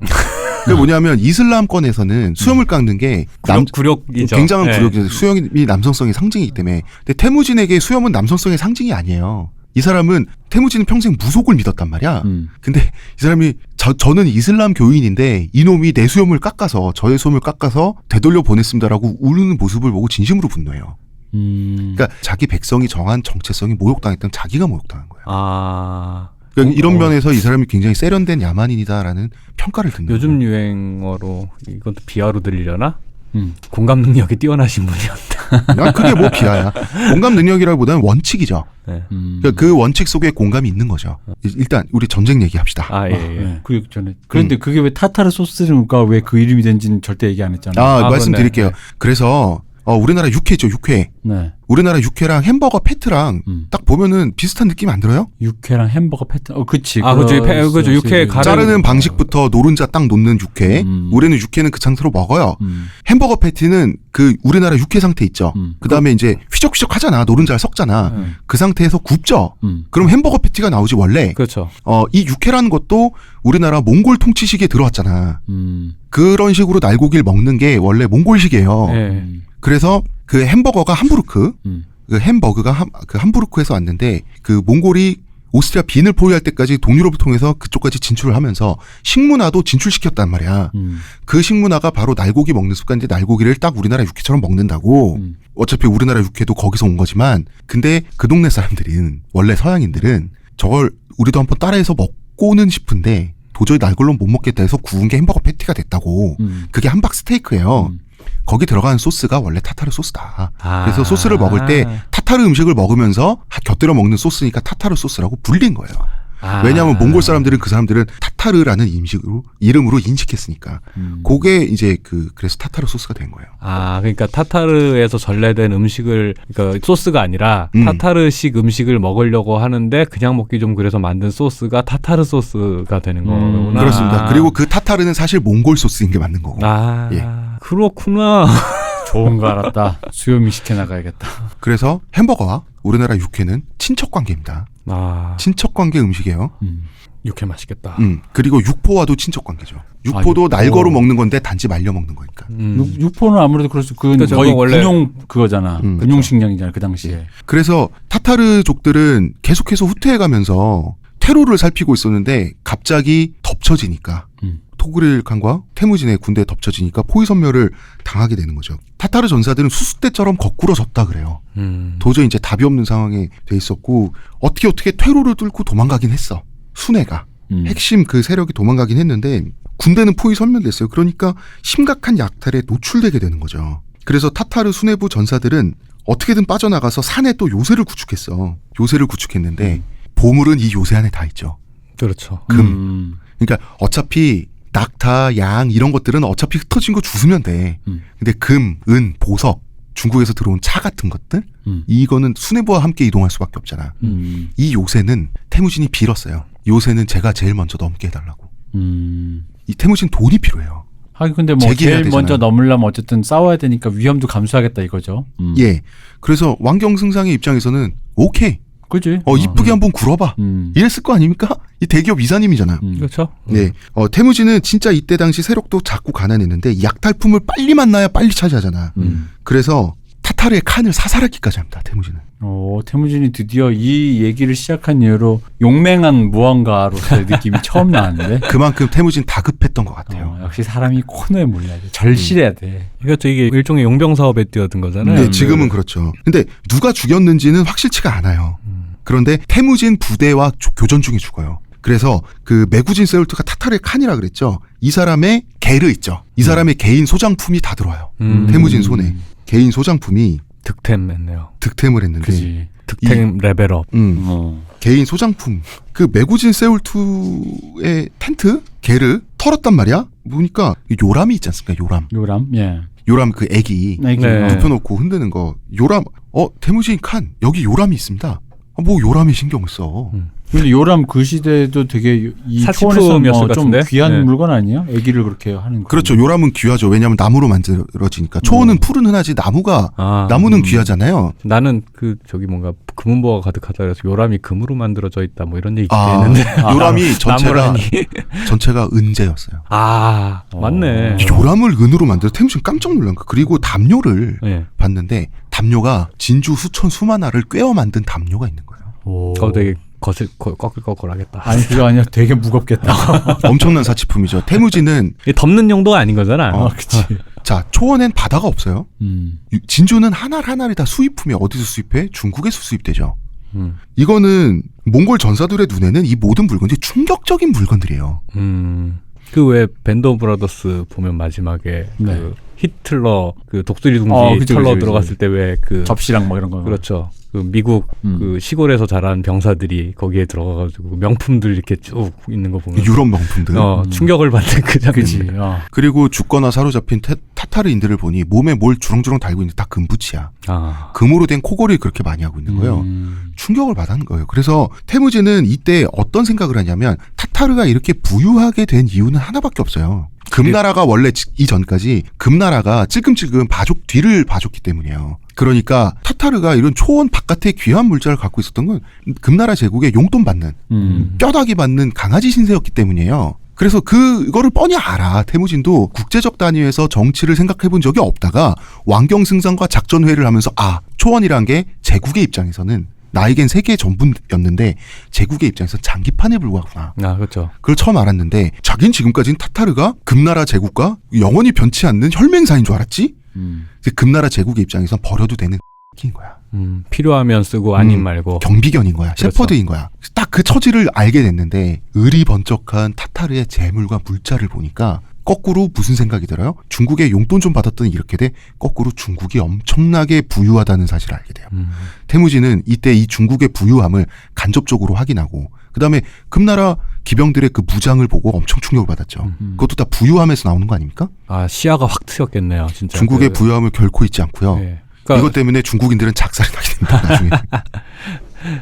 그게 뭐냐면 이슬람권에서는 수염을 깎는 게 굴욕이죠. 굉장한 예. 굴욕이죠. 수염이 남성성의 상징이기 때문에. 근데 태무진에게 수염은 남성성의 상징이 아니에요. 이 사람은 태무진은 평생 무속을 믿었단 말이야. 근데 이 사람이 저는 이슬람 교인인데 이놈이 내 수염을 깎아서 저의 수염을 깎아서 되돌려 보냈습니다라고 우는 모습을 보고 진심으로 분노해요. 그러니까 자기 백성이 정한 정체성이 모욕당했다면 자기가 모욕당한 거야. 그러니까 이런 면에서 이 사람이 굉장히 세련된 야만인이다라는 평가를 듣는 요즘 거예요. 유행어로 이것도 비하로 들리려나? 공감 능력이 뛰어나신 분이었다. 그게 뭐 비하야. 공감 능력이라기보다는 원칙이죠. 네. 그러니까 그 원칙 속에 공감이 있는 거죠. 일단 우리 전쟁 얘기합시다. 예. 네. 그 전에 그런데 그게 왜 타타르 소스가 왜 그 이름이 된지는 절대 얘기 안 했잖아요. 말씀드릴게요. 그렇네. 그래서 우리나라 육회죠, 육회. 네. 우리나라 육회랑 햄버거 패트랑 딱 보면은 비슷한 느낌 안 들어요? 육회랑 햄버거 패턴. 그치. 그죠. 육회 가루. 자르는 방식부터 노른자 딱 놓는 육회. 우리는 육회는 그 상태로 먹어요. 햄버거 패티는 그 우리나라 육회 상태 있죠. 그 다음에 이제 휘적휘적 하잖아. 노른자를 섞잖아. 그 상태에서 굽죠. 그럼 햄버거 패티가 나오지 원래. 그렇죠. 이 육회라는 것도 우리나라 몽골 통치 시기에 들어왔잖아. 그런 식으로 날고기를 먹는 게 원래 몽골식이에요. 예. 그래서 그 햄버거가 함부르크, 그 햄버거가 그 함부르크에서 왔는데 그 몽골이 오스트리아 빈을 포위할 때까지 동유럽을 통해서 그쪽까지 진출을 하면서 식문화도 진출시켰단 말이야. 그 식문화가 바로 날고기 먹는 습관인데 날고기를 딱 우리나라 육회처럼 먹는다고. 어차피 우리나라 육회도 거기서 온 거지만 근데 그 동네 사람들은 원래 서양인들은 저걸 우리도 한번 따라해서 먹고는 싶은데 도저히 날 걸로 못 먹겠다 해서 구운 게 햄버거 패티가 됐다고. 그게 함박 스테이크예요. 거기 들어가는 소스가 원래 타타르 소스다. 그래서 소스를 먹을 때 타타르 음식을 먹으면서 곁들여 먹는 소스니까 타타르 소스라고 불린 거예요. 왜냐하면 몽골 사람들은 그 사람들은 타타르라는 이름으로 인식했으니까. 그게 이제 그래서 타타르 소스가 된 거예요. 그러니까 타타르에서 전래된 음식을, 그러니까 소스가 아니라 타타르식 음식을 먹으려고 하는데 그냥 먹기 좀 그래서 만든 소스가 타타르 소스가 되는 거구나. 그렇습니다. 그리고 그 타타르는 사실 몽골 소스인 게 맞는 거고. 예. 그렇구나. 좋은 거 알았다. 수요미 시켜나가야겠다. 그래서 햄버거와 우리나라 육회는 친척 관계입니다. 친척 관계 음식이에요. 육회 맛있겠다. 그리고 육포와도 친척 관계죠. 육포도 날거로 먹는 건데 단지 말려 먹는 거니까. 육포는 아무래도 그렇죠. 그건 그렇죠. 거의 원래 군용 그거잖아. 군용 식량이잖아 그 당시에. 그래서 타타르족들은 계속해서 후퇴해가면서 테러를 살피고 있었는데 갑자기 덮쳐지니까 토그릴 칸과 태무진의 군대에 덮쳐지니까 포위선멸을 당하게 되는 거죠. 타타르 전사들은 수수대처럼 거꾸러졌다 그래요. 도저히 이제 답이 없는 상황에 돼 있었고 어떻게 퇴로를 뚫고 도망가긴 했어. 순회가. 핵심 그 세력이 도망가긴 했는데 군대는 포위선멸됐어요. 그러니까 심각한 약탈에 노출되게 되는 거죠. 그래서 타타르 수뇌부 전사들은 어떻게든 빠져나가서 산에 또 요새를 구축했어. 요새를 구축했는데 보물은 이 요새 안에 다 있죠. 그렇죠. 금. 그러니까 어차피 낙타, 양 이런 것들은 어차피 흩어진 거 주스면 돼. 근데 금, 은, 보석, 중국에서 들어온 차 같은 것들 이거는 수뇌부와 함께 이동할 수밖에 없잖아. 이 요새는 태무진이 빌었어요. 요새는 제가 제일 먼저 넘게 해달라고. 이 태무진 돈이 필요해요. 근데 뭐 제일 먼저 넘으려면 어쨌든 싸워야 되니까 위험도 감수하겠다 이거죠. 예. 그래서 왕경승상의 입장에서는 오케이. 그지? 이쁘게 한번 굴어봐. 이랬을 거 아닙니까? 이 대기업 이사님이잖아. 그렇죠. 네. 태무진은 진짜 이때 당시 세력도 작고 가난했는데 약탈품을 빨리 만나야 빨리 차지하잖아. 그래서 타타르의 칸을 사살하기까지 합니다. 태무진은. 태무진이 드디어 이 얘기를 시작한 이후로 용맹한 무언가로서의 느낌이 처음 나는데. 그만큼 태무진 다급했던 것 같아요. 역시 사람이 코너에 몰려야 돼. 절실해야 돼. 그렇죠. 이게 일종의 용병 사업에 뛰어든 거잖아요. 네, 지금은 그렇죠. 근데 누가 죽였는지는 확실치가 않아요. 그런데 태무진 부대와 교전 중에 죽어요. 그래서 그 메구진 세울트가 타타르의 칸이라 그랬죠. 이 사람의 게르 있죠. 이 사람의 개인 소장품이 다 들어와요. 태무진 손에. 개인 소장품이 득템했네요. 득템을 했는데. 그치. 득템 레벨업. 개인 소장품. 그 메구진 세울투의 텐트? 게르? 털었단 말이야? 보니까 요람이 있지 않습니까? 요람. 예. 요람 그 애기 네. 눕혀놓고 흔드는 거. 요람 태무진 칸 여기 요람이 있습니다. 뭐 요람이 신경을 써. 근데 요람 그 시대도 되게 이 사치품이었을 초원에서 것 좀 같은데? 귀한 네. 물건 아니에요? 애기를 그렇게 하는 거. 그렇죠. 요람은 귀하죠. 왜냐하면 나무로 만들어지니까. 초원은 풀은 흔하지 나무는 귀하잖아요. 나는 그 저기 뭔가 금은보가 가득하다 그래서 요람이 금으로 만들어져 있다 뭐 이런 얘기 아, 했는데 요람이 나무라니. 전체가 은재였어요. 맞네. 요람을 은으로 만들어 태무진 깜짝 놀란 거. 그리고 담요를 네. 봤는데 담요가 진주 수천 수만화를 꿰어 만든 담요가 있는 거예요. 오. 되게 꺼끌꺼끌하겠다. 아니 그거 아니야. 되게 무겁겠다. 엄청난 사치품이죠. 태무진은 이게 덮는 용도가 아닌 거잖아. 그치. 자 초원엔 바다가 없어요. 음. 진주는 하나하나를 다 수입품이 어디서 수입해? 중국에서 수입되죠. 음. 이거는 몽골 전사들의 눈에는 이 모든 물건들이 충격적인 물건들이에요. 그 왜 밴드 브라더스 보면 마지막에 네. 그 히틀러 그 독수리 둥지 그치, 털러 그치. 들어갔을 때 왜 그 접시랑 뭐 이런 거. 그렇죠. 그 미국 그 시골에서 자란 병사들이 거기에 들어가가지고 명품들 이렇게 쭉 있는 거 보면 유럽 명품들. 충격을 받는 그 장면. 그지. 그리고 죽거나 사로잡힌 타타르인들을 보니 몸에 뭘 주렁주렁 달고 있는데 다 금붙이야. 금으로 된 코골이를 그렇게 많이 하고 있는 거예요. 충격을 받은 거예요. 그래서 태무진은 이때 어떤 생각을 하냐면 타타르가 이렇게 부유하게 된 이유는 하나밖에 없어요. 금나라가 원래 이전까지 금나라가 찔끔찔끔 뒤를 봐줬기 때문이에요. 그러니까 타타르가 이런 초원 바깥에 귀한 물자를 갖고 있었던 건 금나라 제국의 용돈 받는 뼈다귀 받는 강아지 신세였기 때문이에요. 그래서 그거를 뻔히 알아. 태무진도 국제적 단위에서 정치를 생각해 본 적이 없다가 왕경승상과 작전회의를 하면서 초원이란 게 제국의 입장에서는 나에겐 세계의 전부였는데 제국의 입장에서 장기판에 불과하구나. 그렇죠. 그걸 처음 알았는데 자기는 지금까지는 타타르가 금나라 제국과 영원히 변치 않는 혈맹사인 줄 알았지? 금나라 제국의 입장에선 버려도 되는 인 거야. 필요하면 쓰고 아님 말고. 경비견인 거야. 그렇죠. 셰퍼드인 거야. 딱 그 처지를 알게 됐는데 의리 번쩍한 타타르의 재물과 물자를 보니까 거꾸로 무슨 생각이 들어요? 중국의 용돈 좀 받았더니 이렇게 돼. 거꾸로 중국이 엄청나게 부유하다는 사실을 알게 돼요. 태무진은 이때 이 중국의 부유함을 간접적으로 확인하고 그다음에 금나라 기병들의 그 무장을 보고 엄청 충격을 받았죠. 그것도 다 부유함에서 나오는 거 아닙니까? 시야가 확 트였겠네요. 진짜. 중국의 부유함을 결코 잊지 않고요. 네. 그러니까 이것 때문에 중국인들은 작살이 나게 됩니다. 나중에.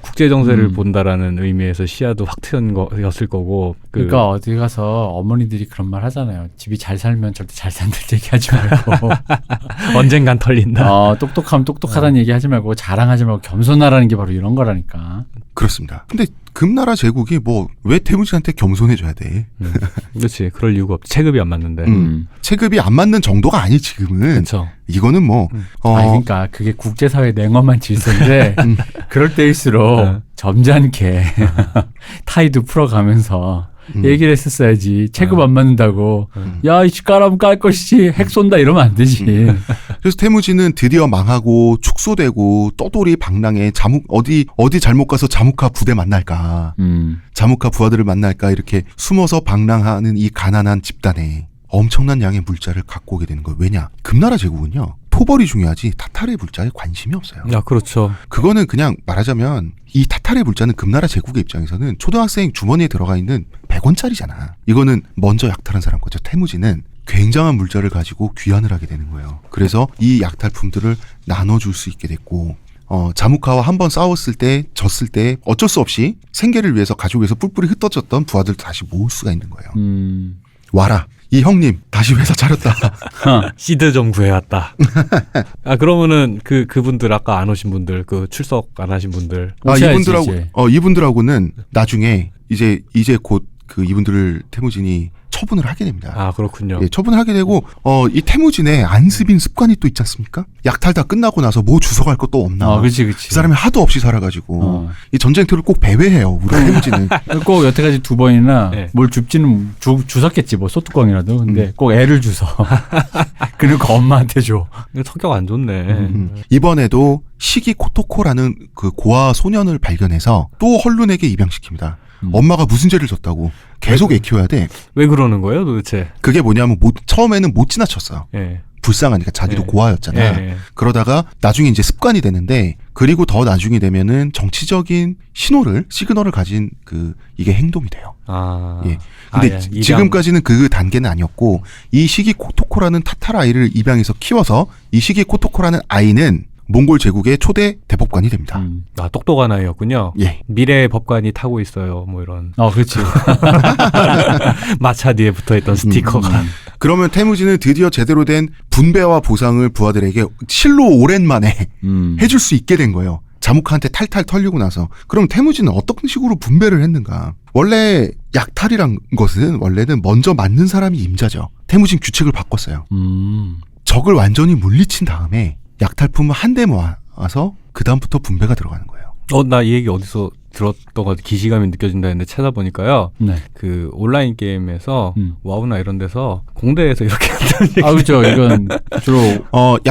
국제 정세를 본다라는 의미에서 시야도 확 트였는 거였을 거고. 그러니까 어디 가서 어머니들이 그런 말 하잖아요. 집이 잘 살면 절대 잘 산다 얘기하지 말고 언젠간 털린다. 똑똑하면 똑똑하다는 얘기하지 말고 자랑하지 말고 겸손하라는 게 바로 이런 거라니까. 그렇습니다. 근데 금나라 제국이 왜 태무진한테 겸손해줘야 돼? 그렇지. 그럴 이유가 없지. 체급이 안 맞는데. 체급이 안 맞는 정도가 아니 지금은. 그렇죠. 이거는 그러니까 그게 국제사회 냉엄한 질서인데 그럴 때일수록 점잖게 타이도 풀어가면서 얘기를 했었어야지. 체급 안 맞는다고. 야, 이씨 까라면 깔 것이지. 핵 쏜다 이러면 안 되지. 그래서 태무진은 드디어 망하고 축소되고 떠돌이 방랑에 어디 잘못 가서 자무카 부대 만날까. 자무카 부하들을 만날까 이렇게 숨어서 방랑하는 이 가난한 집단에 엄청난 양의 물자를 갖고 오게 되는 거예요. 왜냐? 금나라 제국은요. 토벌이 중요하지 타타르의 물자에 관심이 없어요. 그렇죠. 그거는 그냥 말하자면 이 타타르의 물자는 금나라 제국의 입장에서는 초등학생 주머니에 들어가 있는 100원짜리잖아. 이거는 먼저 약탈한 사람 거죠. 태무진은 굉장한 물자를 가지고 귀환을 하게 되는 거예요. 그래서 이 약탈품들을 나눠줄 수 있게 됐고 자무카와 한번 싸웠을 때 졌을 때 어쩔 수 없이 생계를 위해서 가족에서 뿔뿔이 흩어졌던 부하들도 다시 모을 수가 있는 거예요. 와라. 이 형님 다시 회사 차렸다. 시드 좀 구해왔다. 그러면은 그분들 아까 안 오신 분들 출석 안 하신 분들 이분들하고는 나중에 이제 곧 이분들을 태무진이 처분을 하게 됩니다. 그렇군요. 예, 처분을 하게 되고 이 태무진의 안습인 습관이 또 있지 않습니까? 약탈 다 끝나고 나서 뭐 주워갈 것도 없나. 그치. 그 사람이 하도 없이 살아가지고 이 전쟁터를 꼭 배회해요. 우리 태무진은. 꼭 여태까지 2번이나 네. 뭘 줍지는 주웠겠지. 뭐 소뚜껑이라도. 근데 꼭 애를 주워. 그러니까 엄마한테 줘. 이거 성격 안 좋네. 이번에도 시기 코토코라는 그 고아 소년을 발견해서 또 헐룬에게 입양시킵니다. 엄마가 무슨 죄를 졌다고 계속 애키워야 돼. 왜 그러는 거예요 도대체? 그게 뭐냐면 처음에는 못 지나쳤어요. 예. 불쌍하니까 자기도 예. 고아였잖아. 예. 그러다가 나중에 이제 습관이 되는데 그리고 더 나중이 되면은 정치적인 시그널을 가진 이게 행동이 돼요. 아. 예. 근데 지금까지는 그 단계는 아니었고 이 시기 코토코라는 타타르 아이를 입양해서 키워서 이 시기 코토코라는 아이는 몽골 제국의 초대 대법관이 됩니다. 아, 똑똑한 아이였군요. 예. 미래의 법관이 타고 있어요. 뭐 이런. 그렇지. 마차 뒤에 붙어있던 스티커가. 그러면 태무진은 드디어 제대로 된 분배와 보상을 부하들에게 실로 오랜만에 해줄 수 있게 된 거예요. 자무카한테 탈탈 털리고 나서. 그럼 태무진은 어떤 식으로 분배를 했는가? 원래 약탈이란 것은 원래는 먼저 맞는 사람이 임자죠. 태무진 규칙을 바꿨어요. 적을 완전히 물리친 다음에 약탈품을 한데 모아서 그 다음부터 분배가 들어가는 거예요. 나 이 얘기 어디서 들었던 것 같아. 기시감이 느껴진다 했는데 찾아보니까요. 네. 그 온라인 게임에서 와우나 이런 데서 공대에서 이렇게 한다는 얘기. 그렇죠. 이건 주로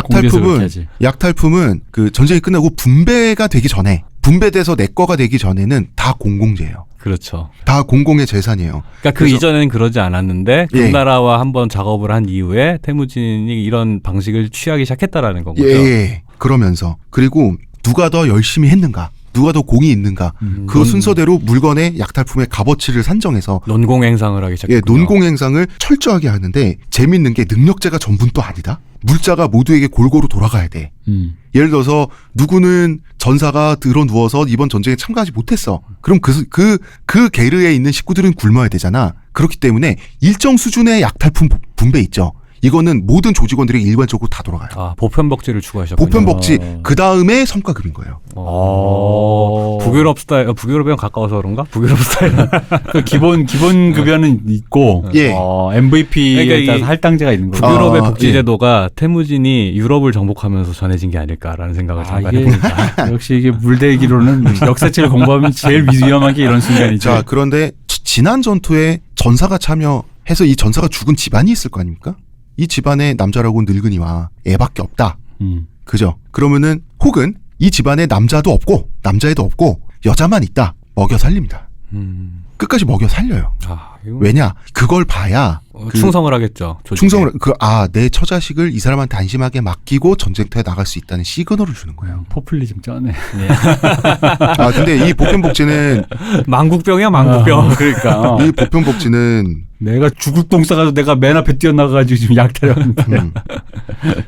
공개에서 그렇게 하지. 약탈품은 그 전쟁이 끝나고 분배가 되기 전에 분배돼서 내 거가 되기 전에는 다 공공재예요. 그렇죠. 다 공공의 재산이에요. 그러니까 그 그래서- 이전에는 그러지 않았는데 예. 금나라와 한번 작업을 한 이후에 태무진이 이런 방식을 취하기 시작했다라는 건 거죠. 예. 그러면서 그리고 누가 더 열심히 했는가? 누가 더 공이 있는가? 그 순서대로 물건의 약탈품의 값어치를 산정해서 논공행상을 하기 시작했군요. 논공행상을 철저하게 하는데 재밌는 게 능력자가 전부는 또 아니다. 물자가 모두에게 골고루 돌아가야 돼. 예를 들어서 누구는 전사가 들어 누워서 이번 전쟁에 참가하지 못했어. 그럼 그 게르에 있는 식구들은 굶어야 되잖아. 그렇기 때문에 일정 수준의 약탈품 분배 있죠. 이거는 모든 조직원들에게 일괄적으로 다 돌아가요. 아, 보편복지를 추구하셨군요. 보편복지 그 다음에 성과급인 거예요. 북유럽 스타일, 북유럽이랑 가까워서 그런가? 북유럽 스타일. 그 기본 급여는 있고 예. MVP에 그러니까 따라서 할당제가 있는 거죠. 북유럽의 아, 복지제도가 태무진이 유럽을 정복하면서 전해진 게 아닐까라는 생각을 잠깐 이게 해봅니다. 역시 이게 물대기로는 역사책을 공부하면 제일 위험한 게 이런 순간이죠. 자, 그런데 지난 전투에 전사가 참여해서 이 전사가 죽은 집안이 있을 거 아닙니까? 이 집안에 남자라고 늙은이와 애밖에 없다. 그죠? 그러면은 혹은 이 집안에 남자도 없고 남자애도 없고 여자만 있다. 먹여 살립니다. 끝까지 먹여 살려요. 이거 왜냐? 그걸 봐야 충성을 하겠죠. 조직에. 충성을 내 처자식을 이 사람한테 안심하게 맡기고 전쟁터에 나갈 수 있다는 시그널을 주는 거예요. 포퓰리즘 쩌네. 근데 이 보편복지는 망국병이야, 망국병. 그러니까 이 보편복지는 내가 죽을 똥 싸가지고 내가 맨 앞에 뛰어나가가지고 지금 약탈하는데.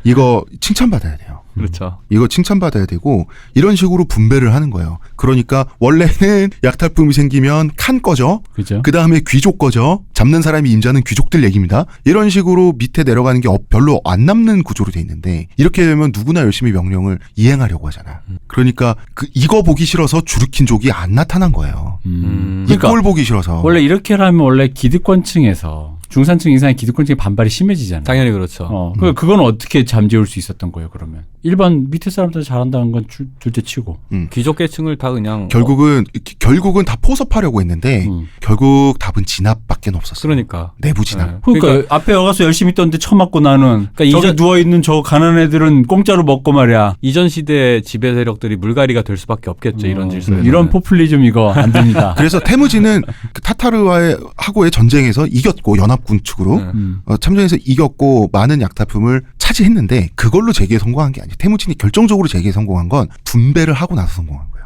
이거 칭찬받아야 돼요. 그렇죠. 이거 칭찬받아야 되고 이런 식으로 분배를 하는 거예요. 그러니까 원래는 약탈품이 생기면 칸 꺼져. 그죠? 그 다음에 귀족 꺼져. 잡는 사람이 임자는 귀족들 얘기입니다. 이런 식으로 밑에 내려가는 게 별로 안 남는 구조로 돼 있는데 이렇게 되면 누구나 열심히 명령을 이행하려고 하잖아. 그러니까 이거 보기 싫어서 주르킨족이 안 나타난 거예요. 이 꼴 보기 싫어서. 원래 이렇게 하면 원래 기득권층에서 중산층 이상의 기득권층의 반발이 심해지잖아요. 당연히 그렇죠. 그건 어떻게 잠재울 수 있었던 거예요, 그러면? 일반 밑에 사람들 잘한다는 건 둘째 치고. 귀족계층을 다 그냥 결국은 다 포섭하려고 했는데 결국 답은 진압밖에 없었어요. 그러니까 내부 진압. 그러니까 앞에 와서 열심히 있던데 처맞고 나는 그러니까 저기 누워있는 저 가난한 애들은 공짜로 먹고 말이야. 이전 시대 지배 세력들이 물갈이가 될 수밖에 없겠죠. 이런 질서에. 이런 포퓰리즘 이거 안 됩니다. 그래서 태무진은 그 타타르하고의 전쟁에서 이겼고 연합군 측으로 참전해서 이겼고 많은 약탈품을 차지했는데 그걸로 재기에 성공한 게 아니에요. 태무진이 결정적으로 재기에 성공한 건 분배를 하고 나서 성공한 거예요.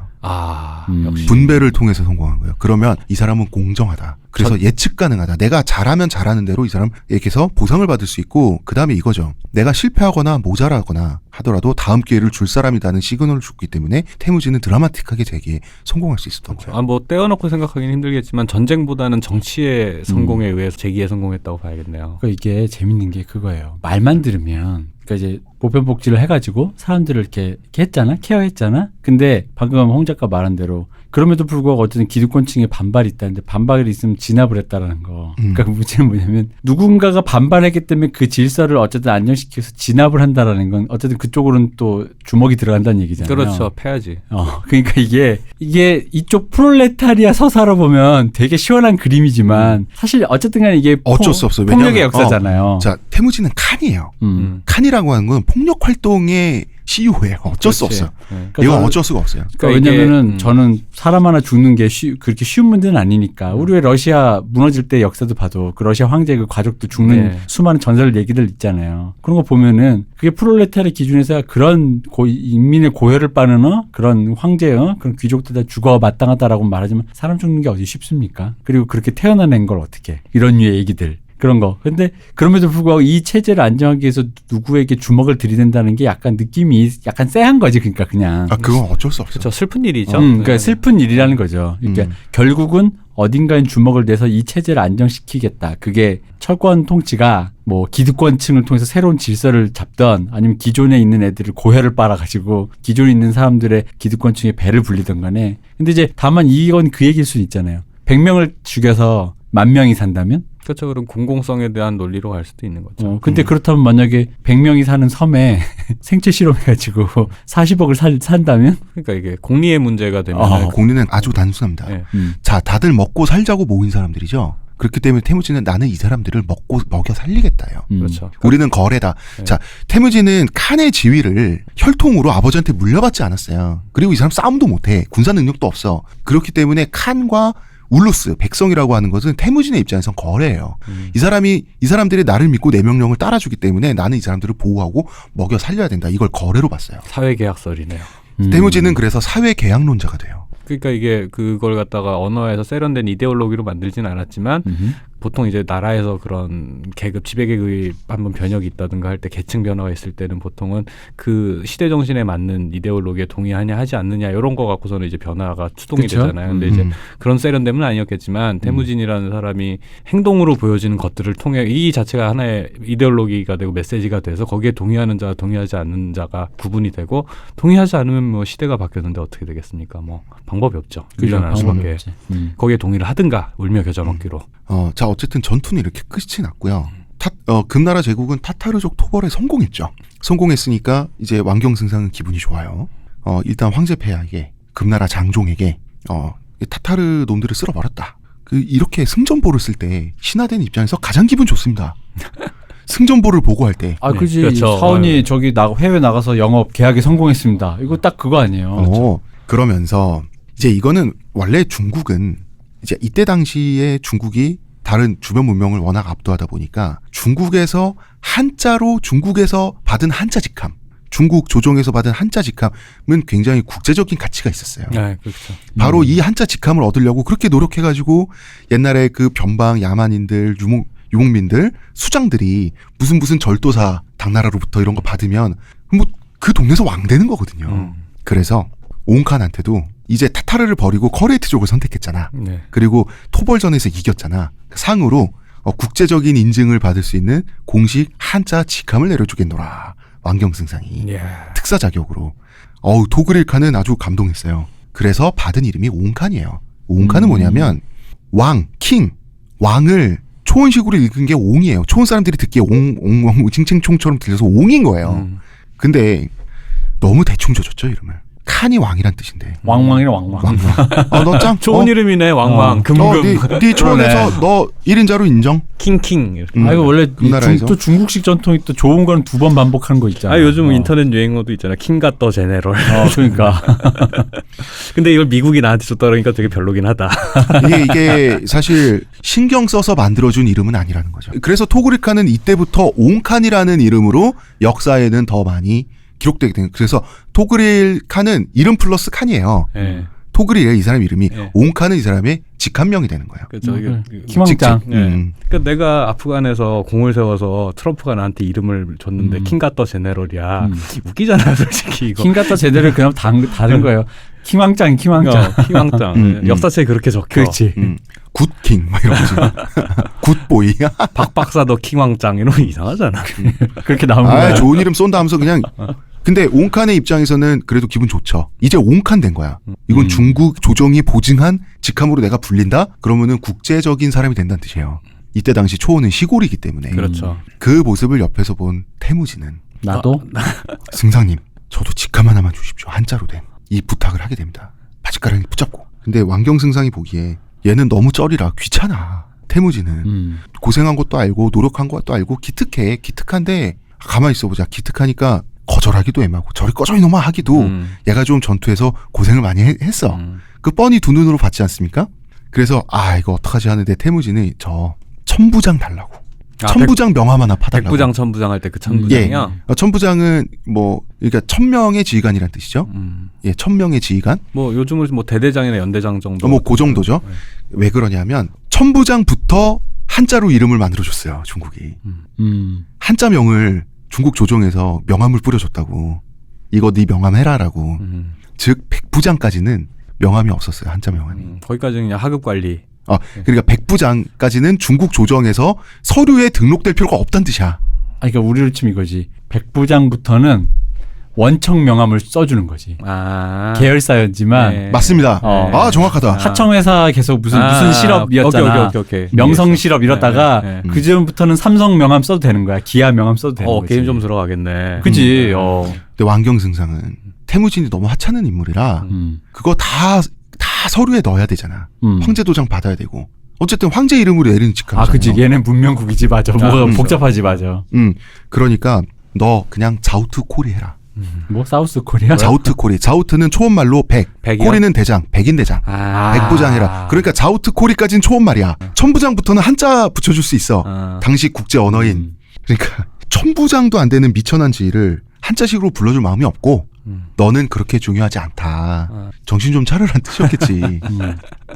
역시. 분배를 통해서 성공한 거예요. 그러면 이 사람은 공정하다. 그래서 예측 가능하다. 내가 잘하면 잘하는 대로 이 사람에게서 보상을 받을 수 있고 그 다음에 이거죠. 내가 실패하거나 모자라거나 하더라도 다음 기회를 줄 사람이라는 시그널을 줬기 때문에 태무진은 드라마틱하게 재기에 성공할 수 있었던 거예요. 뭐 떼어놓고 생각하기는 힘들겠지만 전쟁보다는 정치의 성공에 의해서 재기에 성공했다고 봐야겠네요. 그러니까 이게 재밌는 게 그거예요. 말만 들으면 그러니까 이제 보편복지를 해가지고 사람들을 이렇게 했잖아, 케어했잖아. 근데 방금 홍 작가 말한 대로 그럼에도 불구하고 어쨌든 기득권층의 반발이 있다는데 반발이 있으면 진압을 했다라는 거. 그러니까 문제는 뭐냐면 누군가가 반발했기 때문에 그 질서를 어쨌든 안정시켜서 진압을 한다라는 건 어쨌든 그쪽으로는 또 주먹이 들어간다는 얘기잖아요. 그렇죠. 패야지. 그러니까 이게 이쪽 프롤레타리아 서사로 보면 되게 시원한 그림이지만 사실 어쨌든 간에 이게 어쩔 수 없어요. 폭력의 왜냐하면, 역사잖아요. 자, 태무진은 칸이에요. 칸이라고 하는 건 폭력 활동의 CU예요. 어쩔 수 그렇지. 없어요. 네. 이건 어쩔 수가 없어요. 그러니까 그러니까 이게, 왜냐면은 저는 사람 하나 죽는 게 그렇게 쉬운 문제는 아니니까. 우리 왜 러시아 무너질 때 역사도 봐도 그 러시아 황제 그 가족도 죽는 네. 수많은 전설 얘기들 있잖아요. 그런 거 보면은 그게 프롤레타르 기준에서 그런 인민의 고혈을 빠는 그런 황제 그런 귀족들 다 죽어 마땅하다라고 말하지만 사람 죽는 게 어디 쉽습니까? 그리고 그렇게 태어나낸 걸 어떻게 이런 류의 얘기들. 그런 거. 근데 그럼에도 불구하고 이 체제를 안정하기 위해서 누구에게 주먹을 들이댄다는 게 약간 느낌이 약간 쎄한 거지. 그러니까 그냥. 그건 어쩔 수 없어요. 그렇죠. 슬픈 일이죠. 그러니까 네. 슬픈 일이라는 거죠. 그러니까 결국은 어딘가엔 주먹을 내서 이 체제를 안정시키겠다. 그게 철권 통치가 뭐 기득권층을 통해서 새로운 질서를 잡던 아니면 기존에 있는 애들을 고혈을 빨아가지고 기존에 있는 사람들의 기득권층의 배를 불리던 간에. 근데 이제 다만 이건 그 얘기일 수는 있잖아요. 100명을 죽여서 10,000명이 산다면? 그렇죠. 그럼 공공성에 대한 논리로 갈 수도 있는 거죠. 근데 그렇다면 만약에 100명이 사는 섬에 생체 실험해가지고 40억을 산다면? 그러니까 이게 공리의 문제가 되면 공리는 아주 단순합니다. 네. 자, 다들 먹고 살자고 모인 사람들이죠. 그렇기 때문에 태무지는 나는 이 사람들을 먹여 살리겠다요. 그렇죠. 우리는 거래다. 네. 자, 태무지는 칸의 지위를 혈통으로 아버지한테 물려받지 않았어요. 그리고 이 사람 싸움도 못해. 군사 능력도 없어. 그렇기 때문에 칸과 울루스, 백성이라고 하는 것은 태무진의 입장에선 거래예요. 이 사람들이 나를 믿고 내 명령을 따라주기 때문에 나는 이 사람들을 보호하고 먹여 살려야 된다. 이걸 거래로 봤어요. 사회계약설이네요. 태무진은 그래서 사회계약론자가 돼요. 그러니까 이게 그걸 갖다가 언어에서 세련된 이데올로기로 만들지는 않았지만 보통 이제 나라에서 그런 계급, 지배계급이 한번 변혁이 있다든가 할 때 계층 변화가 있을 때는 보통은 그 시대 정신에 맞는 이데올로기에 동의하냐 하지 않느냐 이런 거 갖고서는 이제 변화가 추동이 그쵸? 되잖아요. 근데 이제 그런 세련됨은 아니었겠지만 태무진이라는 사람이 행동으로 보여지는 것들을 통해 이 자체가 하나의 이데올로기가 되고 메시지가 돼서 거기에 동의하는 자와 동의하지 않는 자가 구분이 되고 동의하지 않으면 뭐 시대가 바뀌었는데 어떻게 되겠습니까? 뭐 방법이 없죠. 밀려날 수밖에. 거기에 동의를 하든가 울며 겨자 먹기로. 자, 어쨌든 전투는 이렇게 끝이 났고요. 금나라 제국은 타타르족 토벌에 성공했죠. 성공했으니까 이제 왕경승상은 기분이 좋아요. 일단 황제 폐하에게 금나라 장종에게 타타르 놈들을 쓸어버렸다. 이렇게 승전보를 쓸 때 신하된 입장에서 가장 기분 좋습니다. 승전보를 보고할 때. 아, 네, 그지. 그렇죠. 사원이 저기 해외 나가서 영업 계약에 성공했습니다. 이거 딱 그거 아니에요. 그러면서 이제 이거는 원래 중국은 이제 이때 당시에 중국이 다른 주변 문명을 워낙 압도하다 보니까 중국에서 받은 한자 직함, 중국 조정에서 받은 한자 직함은 굉장히 국제적인 가치가 있었어요. 네, 그렇죠. 바로 이 한자 직함을 얻으려고 그렇게 노력해가지고 옛날에 그 변방 야만인들, 유목민들, 수장들이 무슨 절도사 당나라로부터 이런 거 받으면 뭐 그 동네에서 왕 되는 거거든요. 그래서 옹칸한테도 이제 타타르를 버리고 커레이트족을 선택했잖아. 네. 그리고 토벌전에서 이겼잖아. 상으로 국제적인 인증을 받을 수 있는 공식 한자 직함을 내려주겠노라. 왕경승상이 특사 자격으로. 도그릴 칸은 아주 감동했어요. 그래서 받은 이름이 옹칸이에요. 옹칸은 뭐냐면 왕을 초원식으로 읽은 게 옹이에요. 초원 사람들이 듣기에 칭칭총처럼 들려서 옹인 거예요. 근데 너무 대충 줘줬죠, 이름을. 칸이 왕이란 뜻인데. 왕왕이라 왕왕. 너 짱? 좋은 이름이네. 왕왕. 금금. 네 초원에서 너 1인자로 인정? 킹킹. 이렇게. 이거 원래 금나라에서? 또 중국식 전통이 또 좋은 건 2번 반복하는 거 있잖아요. 요즘 인터넷 유행어도 있잖아. 킹갓 더 제네럴. 그러니까. 근데 이걸 미국이 나한테 줬다 그러니까 되게 별로긴 하다. 이게 사실 신경 써서 만들어준 이름은 아니라는 거죠. 그래서 토그리칸은 이때부터 옹칸이라는 이름으로 역사에는 더 많이 기록되게 된. 그래서 토그릴 칸은 이름 플러스 칸이에요. 네. 토그릴의 이 사람 이름이 네. 옹칸은 이 사람의 직함명이 되는 거예요. 그렇죠. 킹왕짱. 네. 그러니까 내가 아프간에서 공을 세워서 트럼프가 나한테 이름을 줬는데 킹갓 더 제네럴이야. 웃기잖아요, 솔직히 이거. 킹 갖다 제대로 그냥 다른 거예요. 킹왕짱. 킹왕짱. 역사책에 그렇게 적혀. 그렇지. 굿킹 막 이런 거지. 굿보이. 박 박사 더 킹왕짱 이런 거 이상하잖아. 그렇게 나온 거야. 좋은 이름 쏜다 하면서 그냥. 근데 옹칸의 입장에서는 그래도 기분 좋죠. 이제 옹칸 된 거야. 이건 중국 조정이 보증한 직함으로 내가 불린다? 그러면은 국제적인 사람이 된다는 뜻이에요. 이때 당시 초원은 시골이기 때문에. 그렇죠. 그 모습을 옆에서 본 태무지는 나도 승상님, 저도 직함 하나만 주십시오. 한자로 된. 이 부탁을 하게 됩니다. 바짓가랑이 붙잡고. 근데 왕경승상이 보기에 얘는 너무 쩔이라 귀찮아. 태무지는 고생한 것도 알고 노력한 것도 알고 기특한데 가만히 있어보자. 기특하니까 거절하기도 애매하고 저리 꺼져 이놈아 하기도 얘가 좀 전투에서 고생을 많이 했어. 그 뻔히 두 눈으로 봤지 않습니까? 그래서 이거 어떡하지 하는데 태무진이 저 천부장 달라고. 천부장 명함 하나 파달라고. 백부장 천부장 할 때 그 천부장이요? 천부장은 그러니까 1000명의 지휘관이란 뜻이죠. 예, 1000명의 지휘관. 뭐 요즘은 뭐 대대장이나 연대장 정도. 뭐 그 정도죠. 네. 왜 그러냐면 천부장부터 한자로 이름을 만들어줬어요. 중국이. 한자명을 중국 조정에서 명함을 뿌려줬다고. 이거 네 명함 해라라고. 즉 백부장까지는 명함이 없었어요. 한자 명함이. 거기까지는 그냥 하급 관리. 그러니까 백부장까지는 중국 조정에서 서류에 등록될 필요가 없다는 뜻이야. 그러니까 우리로 치면 이거지. 백부장부터는 원청 명함을 써주는 거지. 계열사였지만 네. 맞습니다. 정확하다. 하청회사 계속 무슨 실업이었잖아. 오케이. 명성 실업 이렇다가 네. 그 전부터는 삼성 명함 써도 되는 거야. 기아 명함 써도 되는 거지. 게임 좀 들어가겠네. 그치. 근데 왕경승상은 태무진이 너무 하찮은 인물이라 그거 다 서류에 넣어야 되잖아. 황제 도장 받아야 되고. 어쨌든 황제 이름으로 내리는 직함이잖아요. 그치. 얘는 문명국이지 맞아. 뭐가 복잡하지 맞아. 그러니까 너 그냥 자우트 코리 해라. 뭐 사우스 코리아? 자우트 코리. 자우트는 초원말로 백이요? 코리는 대장, 백인대장. 백부장 해라. 그러니까 자우트 코리까지는 초원말이야. 천부장부터는 한자 붙여줄 수 있어. 당시 국제 언어인. 그러니까 천부장도 안 되는 미천한 지위를 한자식으로 불러줄 마음이 없고 너는 그렇게 중요하지 않다. 정신 좀 차려라는 뜻이었겠지.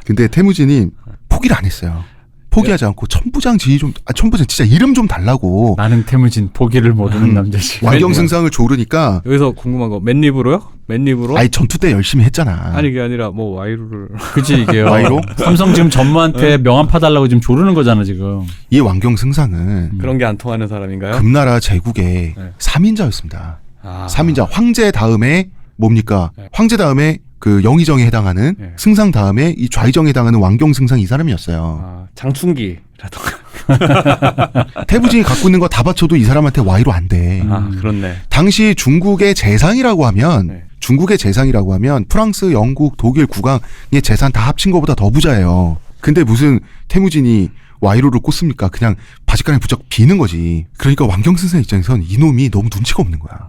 근데 태무진이 포기를 안 했어요. 포기하지 않고 천부장 지위 천부장 진짜 이름 좀 달라고. 나는 태무진 포기를 모르는 남자지. 왕경승상을 조르니까. 여기서 궁금한 거 맨입으로요? 맨입으로? 전투 때 열심히 했잖아. 아니 그게 아니라 뭐 와이로를. 그치 이게요. 와이로? 삼성 지금 전무한테 명함 파달라고 지금 조르는 거잖아 지금. 이 왕경승상은 그런 게 안 통하는 사람인가요? 금나라 제국의 네. 3인자였습니다. 3인자 황제 다음에 뭡니까? 네. 황제 다음에 그 영의정에 해당하는 네. 승상 다음에 이 좌의정에 해당하는 왕경승상 이 사람이었어요. 장충기라던가. 태부진이 갖고 있는 거 다 바쳐도 이 사람한테 와이로 안 돼. 그렇네. 당시 중국의 재상이라고 하면 네. 프랑스, 영국, 독일 국왕의 재산 다 합친 것보다 더 부자예요. 근데 무슨 태무진이 와이로를 꽂습니까? 그냥 바지가랑이 부쩍 비는 거지. 그러니까 왕경승상 입장에선 이놈이 너무 눈치가 없는 거야.